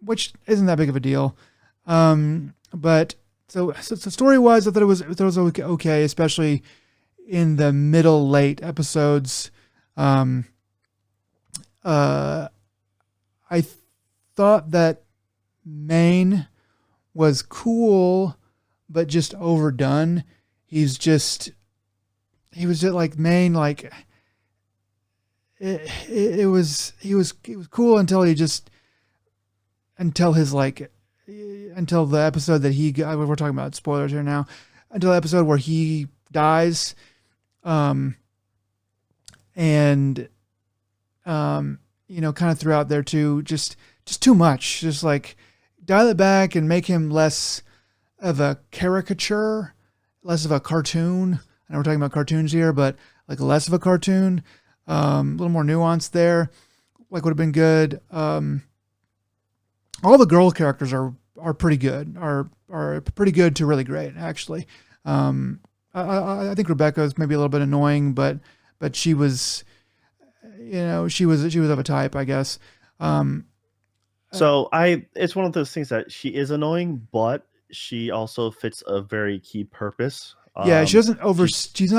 which isn't that big of a deal. But so story wise, I thought it was okay, especially in the middle late episodes. Um, uh, I thought that Maine was cool, but just overdone. He was just like Maine, like he was cool until until his like until the episode that we're talking about spoilers here now, until the episode where he dies, um, and kind of throughout there too, just too much. Just like dial it back and make him less of a caricature, less of a cartoon. I know we're talking about cartoons here, but like less of a cartoon, a little more nuance there. Like would have been good. All the girl characters are pretty good. Are pretty good to really great actually. I think Rebecca is maybe a little bit annoying, but she was she was of a type, I guess. Um, So it's one of those things that she is annoying, but she also fits a very key purpose. yeah, She she's not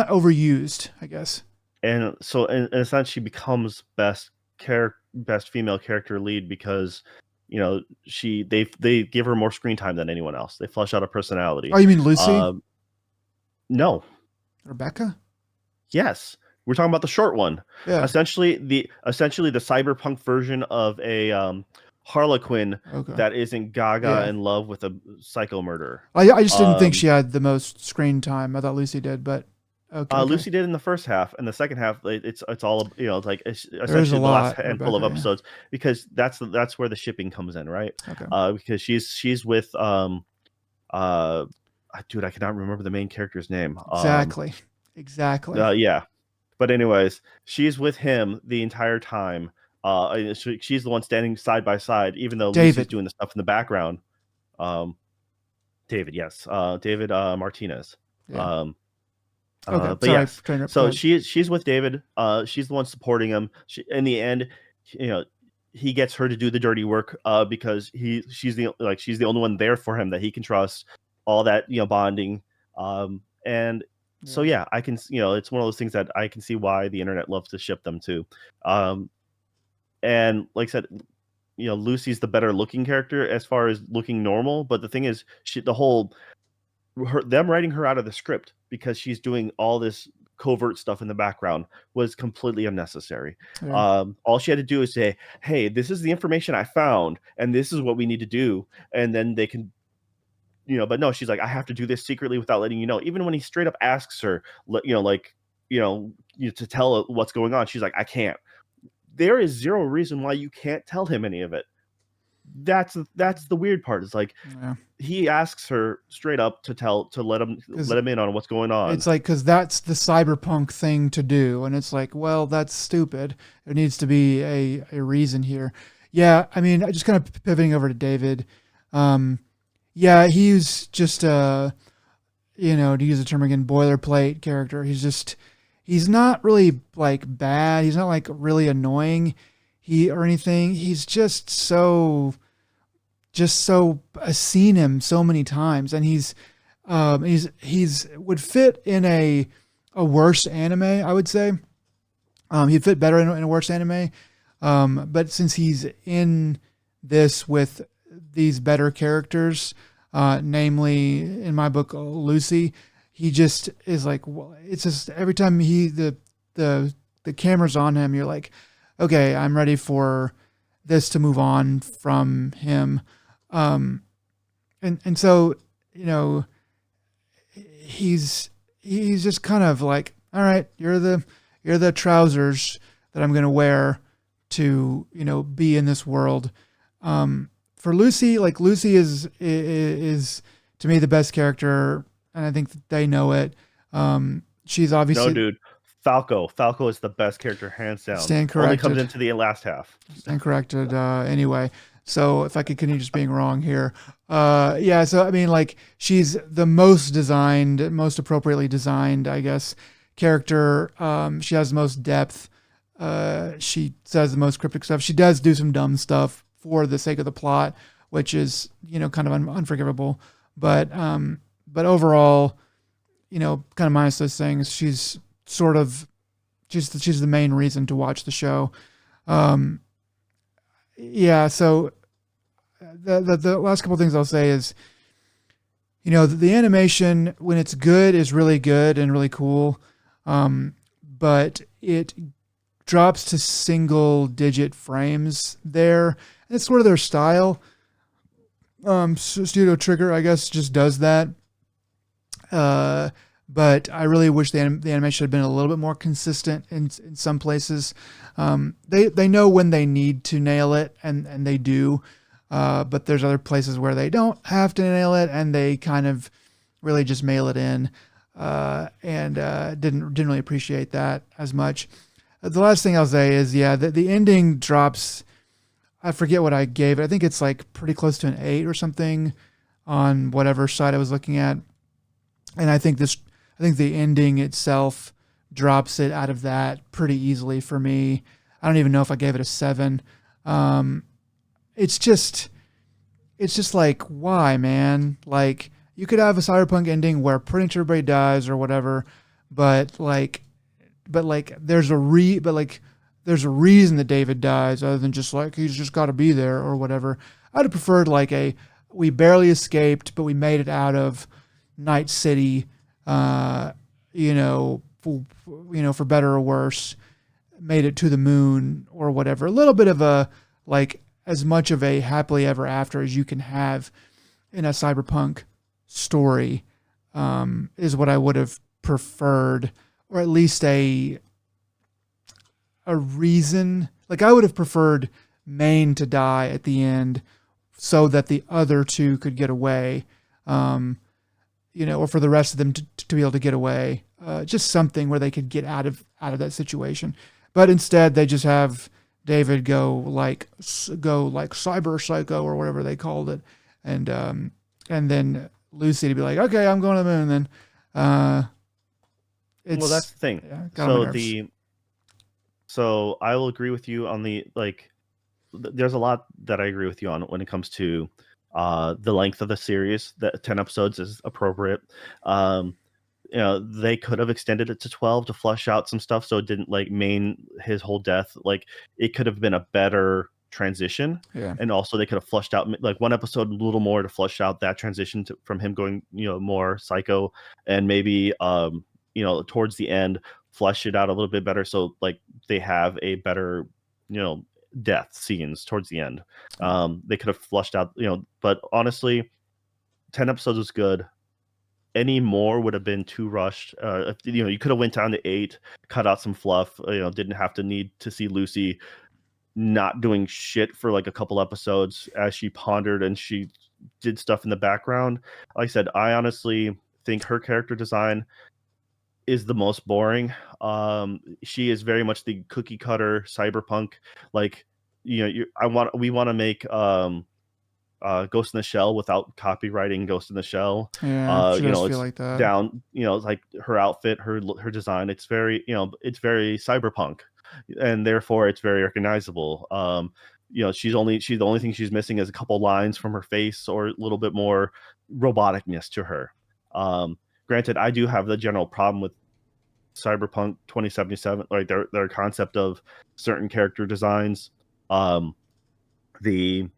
overused, I guess. and so in a sense, she becomes best female character lead because they give her more screen time than anyone else. They flesh out a Oh, personality. you mean Lucy? Um, No. Rebecca? Yes. We're talking about the short one. Yeah. Essentially the cyberpunk version of a Harlequin Okay. that isn't gaga Yeah. in love with a psycho murderer. I just didn't think Um, she had the most screen time. I thought Lucy did, but okay. Okay. Lucy did in the first half, and the second half, it's all it's like it's There is a essentially the last lot, handful of Rebecca. Yeah. episodes because that's where the shipping comes in, right? Okay. Because she's with uh, dude, I cannot remember the main character's name. Exactly. Exactly. Yeah, but anyways, she's with him the entire time. And she's the one standing side by side, even though Lucy's David. doing the stuff in the background. Um, David, yes, David Martinez. Yeah. Um, Okay. but Sorry. yes, Train up. Go so ahead. she's with David. She's the one supporting him. In the end, you know, he gets her to do the dirty work because she's the only one there for him that he can trust. All that bonding, and so Yeah. yeah, I can it's one of those things that I can see why the internet loves to ship them too. And like I said, Lucy's the better looking character as far as looking normal, but the thing is, them writing her out of the script because she's doing all this covert stuff in the background was completely unnecessary. Yeah. All she had to do is say, "Hey, this is the information I found, and this is what we need to do," and then they can, But no, she's like, "I have to do this secretly without letting you know." Even when he straight up asks her, to tell what's going on, she's like, "I can't." There is zero reason why you can't tell him any of it. That's the weird part. It's like Yeah. he asks her straight up to let him in on what's going on. It's like, because that's the cyberpunk thing to do. And it's like, well, that's stupid. There needs to be a reason here. Yeah. I mean, just kind of pivoting over to David. Yeah, he's just, to use the term again, boilerplate character. He's not really like bad. He's not like really annoying or anything. He's just so I've seen him so many times, and he's would fit in a worse anime, I would say. He'd fit better in a worse anime. But since he's in this with these better characters, namely in my book Lucy, he just is like, well, it's just every time the camera's on him, you're like, okay, I'm ready for this to move on from him. And so, he's just kind of like, all right, you're the trousers that I'm going to wear to, be in this world. For Lucy, like Lucy is to me the best character, and I think that they know it. She's obviously No, dude. Falco is the best character, hands down. Stand Only comes corrected. into the last half. Stand corrected. Anyway, so if I could continue just being wrong here, yeah. So I mean, like she's the most designed, most appropriately designed, I guess, character. She has the most depth. She says the most cryptic stuff. She does do some dumb stuff for the sake of the plot, which is kind of unforgivable. But overall, kind of minus those things, she's the main reason to watch the show. Yeah. So the last couple of things I'll say is, the animation when it's good is really good and really cool. But it drops to single digit frames there. And it's sort of their style. Studio Trigger, I guess, just does that. But I really wish the animation had been a little bit more consistent in some places. They know when they need to nail it, and they do. But there's other places where they don't have to nail it, and they kind of really just mail it in. And didn't really appreciate that as much. The last thing I'll say is, yeah, the ending drops. I forget what I gave it. I think it's like pretty close to an 8 or something on whatever site I was looking at. And I think the ending itself drops it out of that pretty easily for me. I don't even know if I gave it a 7. It's just like, why, man? Like, you could have a cyberpunk ending where pretty much everybody dies or whatever, but there's a reason that David dies, other than just like he's just got to be there or whatever. I'd have preferred like we barely escaped, but we made it out of Night City, uh, for better or worse, made it to the moon or whatever. A little bit of a, like, as much of a happily ever after as you can have in a cyberpunk story, is what I would have preferred, or at least a reason. Like, I would have preferred Maine to die at the end so that the other two could get away, or for the rest of them to be able to get away. Just something where they could get out of that situation. But instead, they just have David go like cyber psycho or whatever they called it, and then Lucy to be like, okay, I'm going to the moon. And then Well, that's the thing. got on my nerves. So I will agree with you on the like. There's a lot that I agree with you on when it comes to the length of the series. That 10 episodes is appropriate. Um, they could have extended it to 12 to flush out some stuff, so it didn't like main his whole death. Like, it could have been a better transition, Yeah. and also they could have flushed out like one episode a little more to flush out that transition from him going more psycho, and maybe towards the end flush it out a little bit better, so like they have a better you know death scenes towards the end. They could have flushed out, but honestly, 10 episodes was good. Any more would have been too rushed. You could have went down to 8, cut out some fluff. Didn't have to need to see Lucy not doing shit for like a couple episodes as she pondered and she did stuff in the background. Like I said, I honestly think her character design is the most boring. She is very much the cookie cutter cyberpunk. Like, we want to make Ghost in the Shell without copywriting Ghost in the Shell. Yeah, she does feel It's like that. down, like her outfit, her design. It's very, it's very cyberpunk, and therefore it's very recognizable. She's the only thing she's missing is a couple lines from her face or a little bit more roboticness to her. Granted, I do have the general problem with Cyberpunk 2077, like their concept of certain character designs. The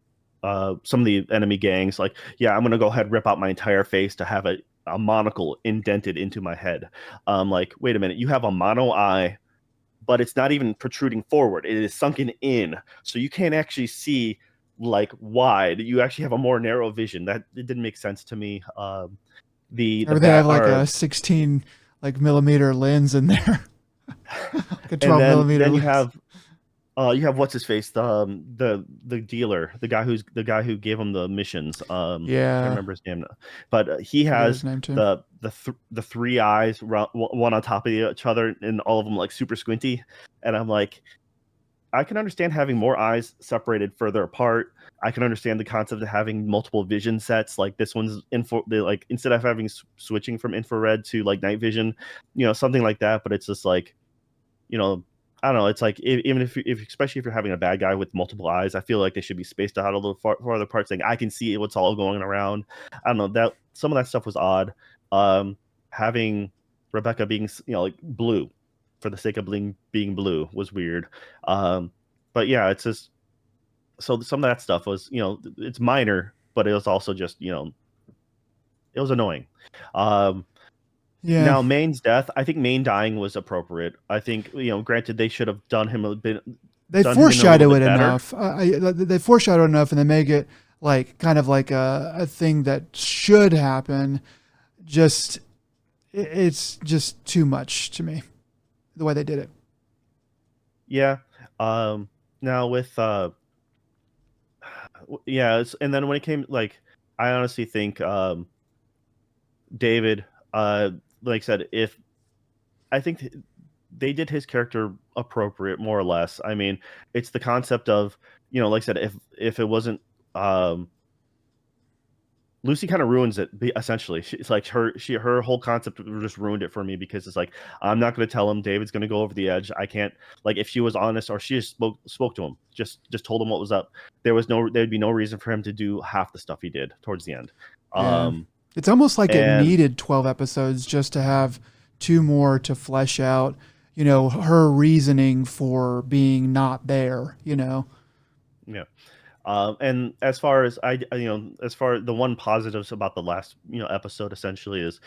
Some of the enemy gangs, like, yeah, I'm gonna go ahead and rip out my entire face to have a monocle indented into my head. Like, wait a minute, you have a mono eye, but it's not even protruding forward, it is sunken in, so you can't actually see like wide. You actually have a more narrow vision. That it didn't make sense to me. The Or they have bat like are a 16 like millimeter lens in there, like a and 12 millimeter then lens. you have what's his face, the dealer, the guy who gave him the missions. Can't Yeah, remember his name now, but he forget his has name too. the three eyes, one on top of each other, and all of them like super squinty. And I'm like, I can understand having more eyes separated further apart. I can understand the concept of having multiple vision sets. Like this one's like instead of having switching from infrared to like night vision, something like that. But it's just like, you know, I don't know. It's like even if especially if you're having a bad guy with multiple eyes, I feel like they should be spaced out a little farther apart, saying I can see what's all going around. I don't know, that some of that stuff was odd. Having Rebecca being like blue for the sake of being blue was weird. But yeah, it's just so some of that stuff was it's minor, but it was also just it was annoying. Um, Yeah, Now, Maine's death, I think Maine dying was appropriate. I think, granted, they should have they done him in a little foreshadow bit it better. enough. They foreshadow it enough, and they make it like kind of like a thing that should happen. Just it's just too much to me the way they did it. Yeah. Now with yeah, and then when it came like, I honestly think David, like I said, if I think they did his character appropriate more or less. I mean, it's the concept of like I said, if it wasn't Lucy kind of ruins it essentially. It's like her whole concept just ruined it for me, because it's like, I'm not going to tell him David's going to go over the edge. I can't, like, if she was honest, or she just spoke to him, just told him what was up. There'd be no reason for him to do half the stuff he did towards the end. Yeah, Um it's almost like it and needed 12 episodes just to have two more to flesh out. Her reasoning for being not there. yeah. And as far as as far the one positives about the last episode essentially is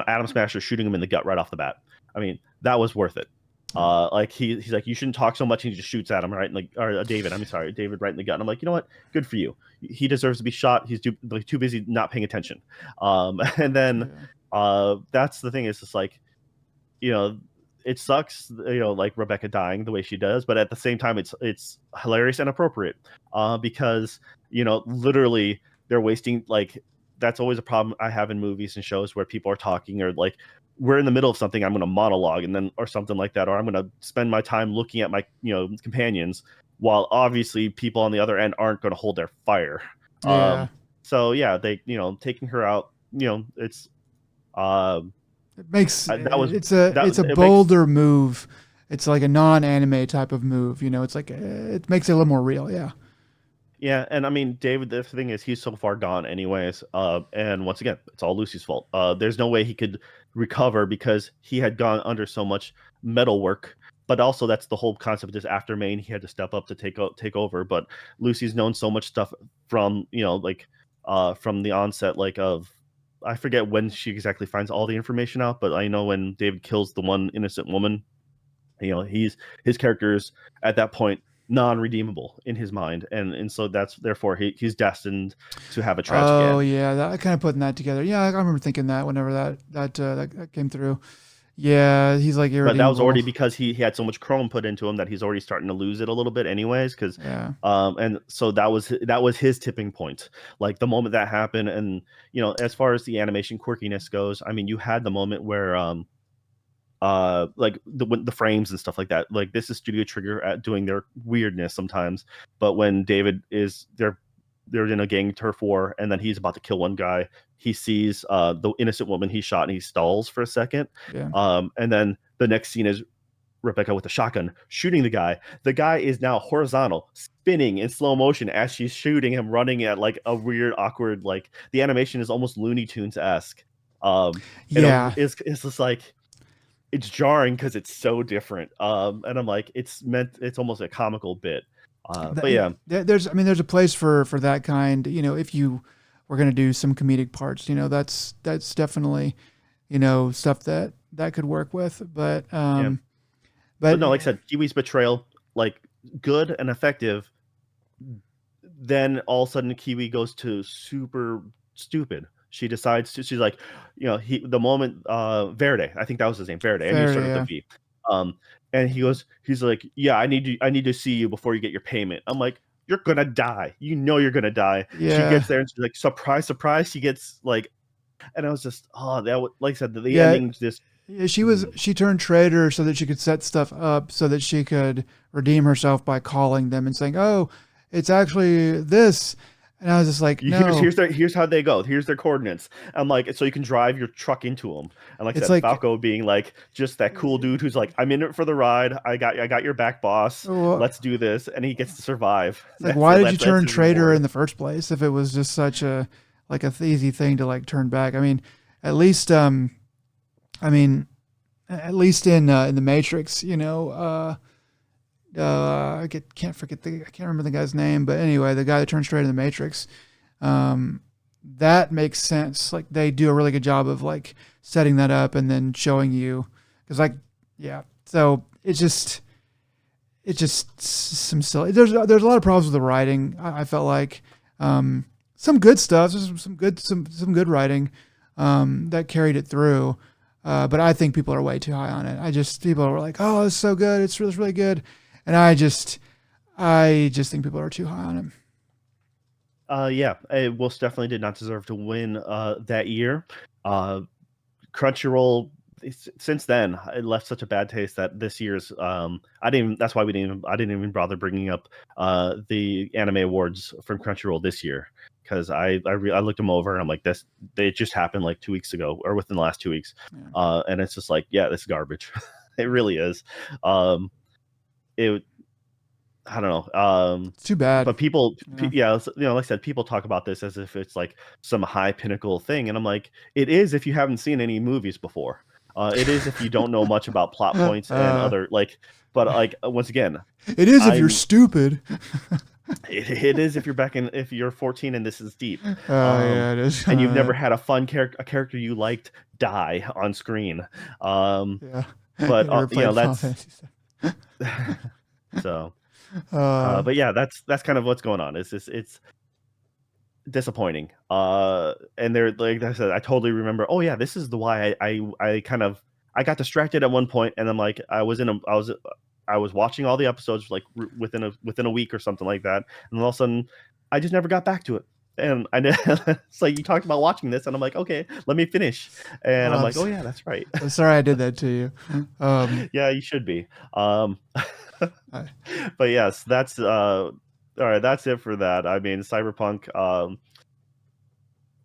Adam Smasher shooting him in the gut right off the bat. I mean that was worth it. Yeah. Like he's like, you shouldn't talk so much, and he just shoots at him right in the, or David, I'm sorry, David right in the gut. And I'm like, you know what? Good for you. He deserves to be shot. He's too busy not paying attention. And then Yeah. that's the thing, is just like, you know, it sucks, like Rebecca dying the way she does, but at the same time, it's hilarious and appropriate, because literally they're wasting, like, that's always a problem I have in movies and shows where people are talking, or like we're in the middle of something, I'm going to monologue and then or something like that, or I'm going to spend my time looking at my companions, while obviously people on the other end aren't going to hold their fire. Yeah. So yeah, they taking her out, it's um It makes that was it's a it makes. bolder move. It's like a non-anime type of move. It's like it makes it a little more real. Yeah. Yeah, and I mean, David, the thing is, he's so far gone, anyways. And once again, it's all Lucy's fault. There's no way he could recover because he had gone under so much metal work. But also, that's the whole concept of this after Maine. He had to step up to take over. But Lucy's known so much stuff from like from the onset, like of, I forget when she exactly finds all the information out, but I know when David kills the one innocent woman, his character is at that point non-redeemable in his mind, and so that's therefore he's destined to have a tragic Oh end. yeah, I kind of putting that together. Yeah, I remember thinking that whenever that came through. Yeah, he's like But that was irredeemable. already because he had so much chrome put into him that he's already starting to lose it a little bit anyways, because Yeah. and so that was his tipping point, like the moment that happened. And as far as the animation quirkiness goes, I mean, you had the moment where like the frames and stuff like that, like this is Studio Trigger at doing their weirdness sometimes. But when David is they're in a gang turf war, and then he's about to kill one guy, he sees the innocent woman he shot, and he stalls for a second, Yeah. and then the next scene is Rebecca with a shotgun shooting the guy is now horizontal, spinning in slow motion as she's shooting him, running at like a weird awkward, like the animation is almost Looney Tunes-esque. Yeah. It's just like, it's jarring because it's so different. And I'm like, it's almost a comical bit. But yeah, There's a place for that kind. If you were gonna do some comedic parts, that's definitely stuff that could work with. But yeah. but But no, like I said, Kiwi's betrayal, like, good and effective. Then all of a sudden, Kiwi goes to super stupid. She decides to. She's like, the moment Verde, I think that was his name, Verde. I knew it fair, started with a yeah, V. And he's like, yeah, I need to see you before you get your payment. I'm like, you're gonna die. You're gonna die. She yeah, gets there and she's like, surprise, surprise. She gets like, and I was just, oh, like I said, the yeah. ending just. Yeah, Mm. she turned traitor so that she could set stuff up so that she could redeem herself by calling them and saying, "Oh, it's actually this." And I was just like, "No." Here's how they go. Here's their coordinates. I'm like, so you can drive your truck into them. And like I It's said, like, Falco being like just that cool dude who's like, I'm in it for the ride. I got your back, boss. oh, Let's do this, and he gets to survive. it's like, That's why it. did you That's turn his traitor reward. in the first place if it was just such a like a easy thing to like turn back? I mean, at least, I mean, at least in the Matrix, can't forget I can't remember the guy's name, but anyway, the guy that turns straight in the Matrix, um, that makes sense. Like they do a really good job of like setting that up and then showing you, because like, yeah. So it's just some silly. There's a lot of problems with the writing. I felt like some good stuff, some good writing that carried it through. But I think people are way too high on it. People are like, oh, it's so good, it's really good, and I just think people are too high on it. Yeah, it most definitely did not deserve to win that year. Uh, Crunchyroll, since then, it left such a bad taste that this year's I didn't even, that's why I didn't even bother bringing up the anime awards from Crunchyroll this year, because I looked them over and I'm like, this, they just happened like 2 weeks ago or within the last 2 weeks. Yeah. And it's just like, yeah, this is garbage. It really is. um it I don't know. It's too bad. But people, Yeah. yeah, like I said, people talk about this as if it's like some high pinnacle thing, and I'm like, it is if you haven't seen any movies before. It is if you don't know much about plot points and uh, other, like. But like once again, it is if you're I'm stupid. It is if you're 14 and this is deep, Yeah, it is. and you've never had a character you liked die on screen. Yeah, But you never you know played Final that's Fantasy VII. so. Uh, But yeah, that's kind of what's going on. It's disappointing. And they're like I said, I totally remember. Oh yeah, this is the why I kind of I got distracted at one point, and I'm like I was watching all the episodes like within a week or something like that, and all of a sudden I just never got back to it. And it's like you talked about watching this, and I'm like, okay, let me finish. And well, I'm like, oh yeah, that's right. I'm sorry I did that to you. Yeah, you should be. Um, I, but yes, that's all right. That's it for that. I mean, Cyberpunk.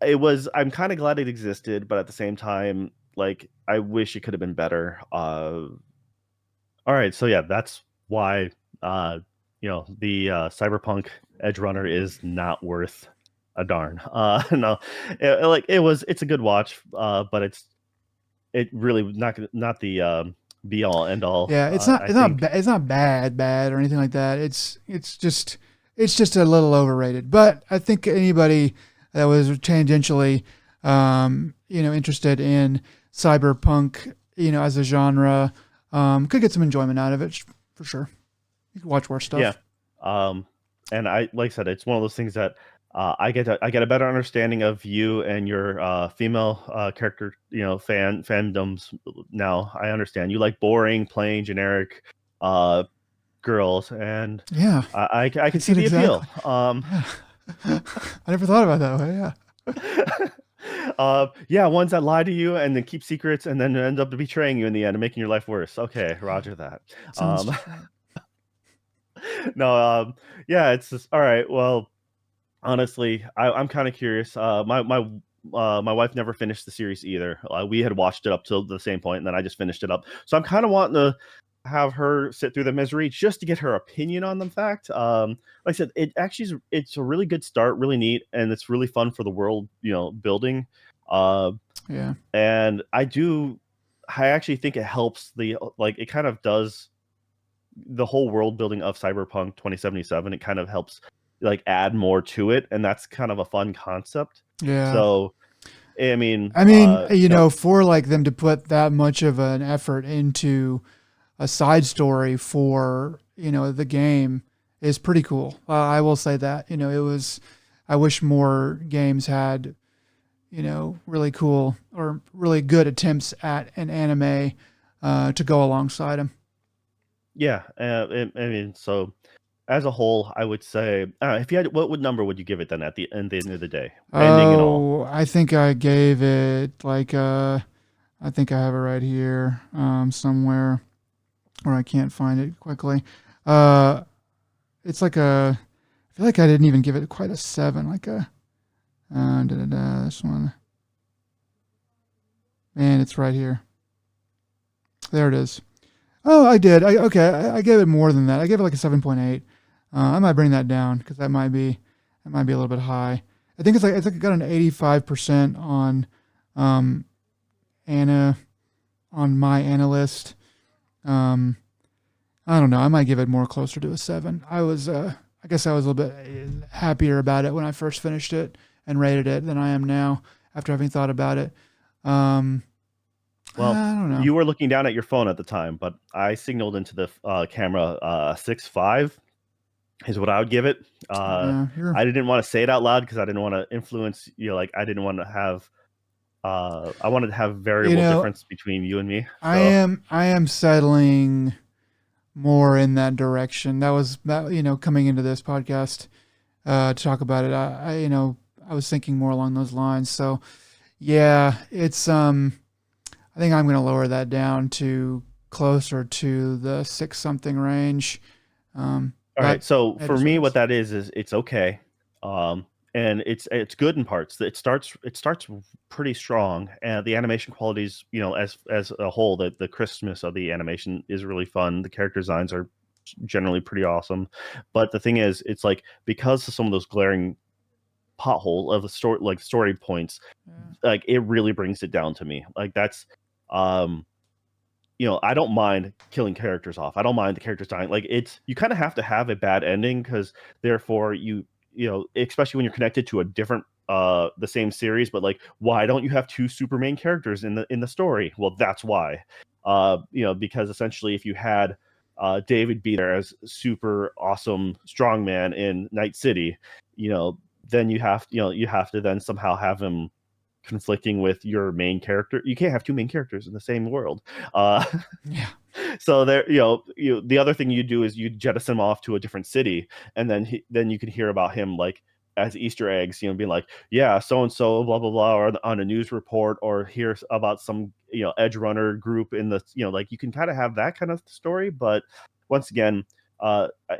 It was. I'm kind of glad it existed, but at the same time, like I wish it could have been better. All right, so yeah, that's why the Cyberpunk Edgerunner is not worth a darn. No, it's a good watch, but it really not the be all end all. yeah, I think. it's not bad or anything like that. It's just a little overrated. But I think anybody that was tangentially, interested in cyberpunk, as a genre, could get some enjoyment out of it for sure. You can watch worse Yeah. stuff. Um, and I like I said, it's one of those things that I get a better understanding of you and your female character, fandoms now. I understand you like boring, plain, generic uh girls, and Yeah, I can that's see it the appeal. exactly. Yeah, I never thought about it that way. Yeah, Yeah, ones that lie to you and then keep secrets and then end up betraying you in the end and making your life worse. Okay, Roger that. sounds Um, just right. no, yeah, it's just all right. Well, honestly, I'm kind of curious. My wife never finished the series either. We had watched it up till the same point, and then I just finished it up. So I'm kind of wanting to have her sit through the misery just to get her opinion on the fact. Like I said, it's a really good start, really neat, and it's really fun for the world, building. Uh, Yeah, and I actually think it helps it kind of does the whole world building of Cyberpunk 2077. It kind of helps like add more to it, and that's kind of a fun concept. yeah. So I mean, I mean, for like them to put that much of an effort into a side story for the game is pretty cool. I will say that it was. I wish more games had really cool or really good attempts at an anime to go alongside them. yeah. I mean, so as a whole, I would say, if you had, what number would you give it then at the end of the day, ending and all? Oh, I think I gave it like I think I have it right here somewhere where I can't find it quickly. Uh, it's like I feel like I didn't even give it quite a seven. Like this one. Man, it's right here. There it is. Oh, I did. I gave it more than that. I gave it like a 7.8. I might bring that down because that might be a little bit high. I think it's like it got an 85% on um Anna on my analyst. Um, I don't know. I might give it more closer to a seven. I guess I was a little bit happier about it when I first finished it and rated it than I am now after having thought about it. Um, Well, I don't know. you were looking down at your phone at the time, but I signaled into the camera 6.5 is what I would give it. Yeah, you're. I didn't want to say it out loud because I didn't want to influence like I didn't want to have I wanted to have You variable know, difference between you and me. So I am settling more in that direction. That was that. Coming into this podcast to talk about it. I was thinking more along those lines. So yeah, it's I think I'm going to lower that down to closer to the six something range. all right. But So it for is what me, it what is. that is it's okay. And it's good in parts. It starts pretty strong, and the animation qualities, as a whole, the crispness of the animation is really fun. The character designs are generally pretty awesome, but the thing is, it's like because of some of those glaring pothole of the story, like story points, Yeah. like it really brings it down to me. Like that's um I don't mind killing characters off. I don't mind the characters dying. Like you kind of have to have a bad ending because therefore especially when you're connected to a different the same series, but like why don't you have two super main characters in the story? Well, that's why. Because essentially if you had David be there as super awesome strongman in Night City, then you have to then somehow have him conflicting with your main character. You can't have two main characters in the same world. Uh, Yeah. so there, the other thing you do is you jettison him off to a different city, and then you can hear about him like as Easter eggs, being like, yeah, so and so, blah blah blah, or on a news report, or hear about some Edgerunner group in the like you can kind of have that kind of story, but once again,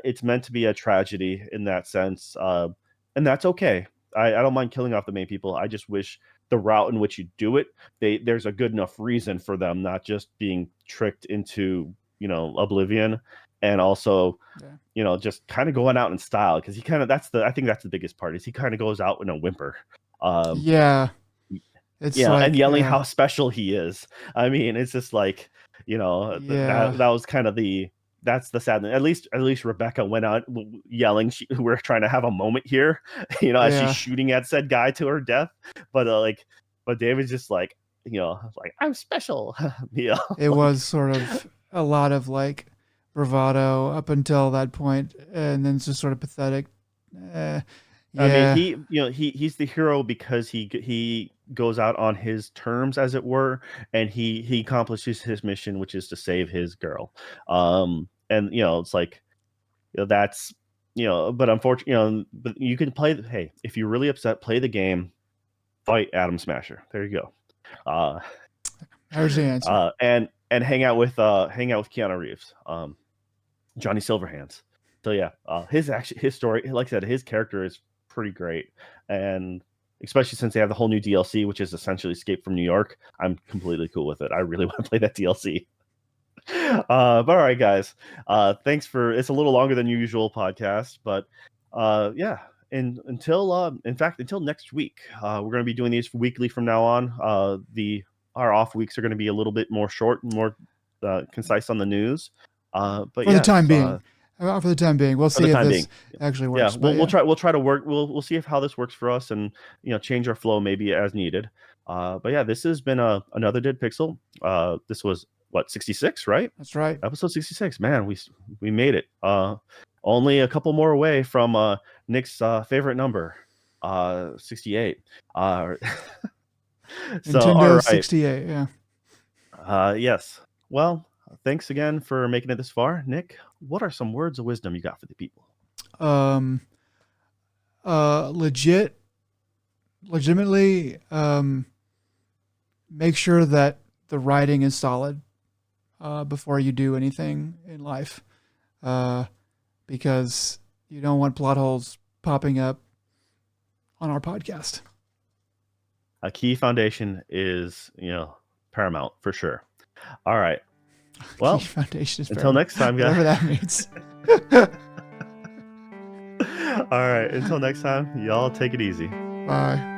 it's meant to be a tragedy in that sense, and that's okay. I don't mind killing off the main people. I just wish the route in which you do it, there's a good enough reason for them not just being tricked into oblivion, and also just kind of going out in style, because he kind of I think that's the biggest part is he kind of goes out in a whimper. um Yeah. It's and like, yelling how special he is. I mean, it's just like yeah. that was kind of that's the sad thing. At least Rebecca went out yelling. We're trying to have a moment here, as she's Yeah. shooting at said guy to her death. But David's just like, like, I'm special. It Like, was sort of a lot of like bravado up until that point, and then it's just sort of pathetic. Uh, I mean, yeah. he's the hero because he goes out on his terms, as it were, and he accomplishes his mission, which is to save his girl. And it's like, that's but unfortunately, but you can play. Hey, if you're really upset, play the game, fight Adam Smasher. There you go. Uh, There's the answer. and hang out with Keanu Reeves, Johnny Silverhands. So yeah, his story, like I said, his character is pretty great, and especially since they have the whole new DLC, which is essentially Escape from New York. I'm completely cool with it. I really want to play that DLC. But all right, guys. Thanks for. It's a little longer than usual podcast, but yeah. And until next week, we're going to be doing these weekly from now on. Our off weeks are going to be a little bit more short and more concise on the news. But For the time yes, being. For the time being, we'll for the see if time this being, actually yeah, works. we'll But we'll yeah, try to work. We'll see if how this works for us, and change our flow maybe as needed. But yeah, this has been another Dead Pixel. This was what, 66, right? that's right. Episode 66. Man, we made it. Only a couple more away from Nick's favorite number, 68. So all Nintendo right. 68. Yeah. Yes. Well, thanks again for making it this far, Nick. What are some words of wisdom you got for the people? Um. Legitimately. Make sure that the writing is solid before you do anything in life, because you don't want plot holes popping up on our podcast. A key foundation is, paramount for sure. All right. Well, Key foundation is until paramount. next time, guys. Whatever that means. All right. Until next time, y'all take it easy. Bye.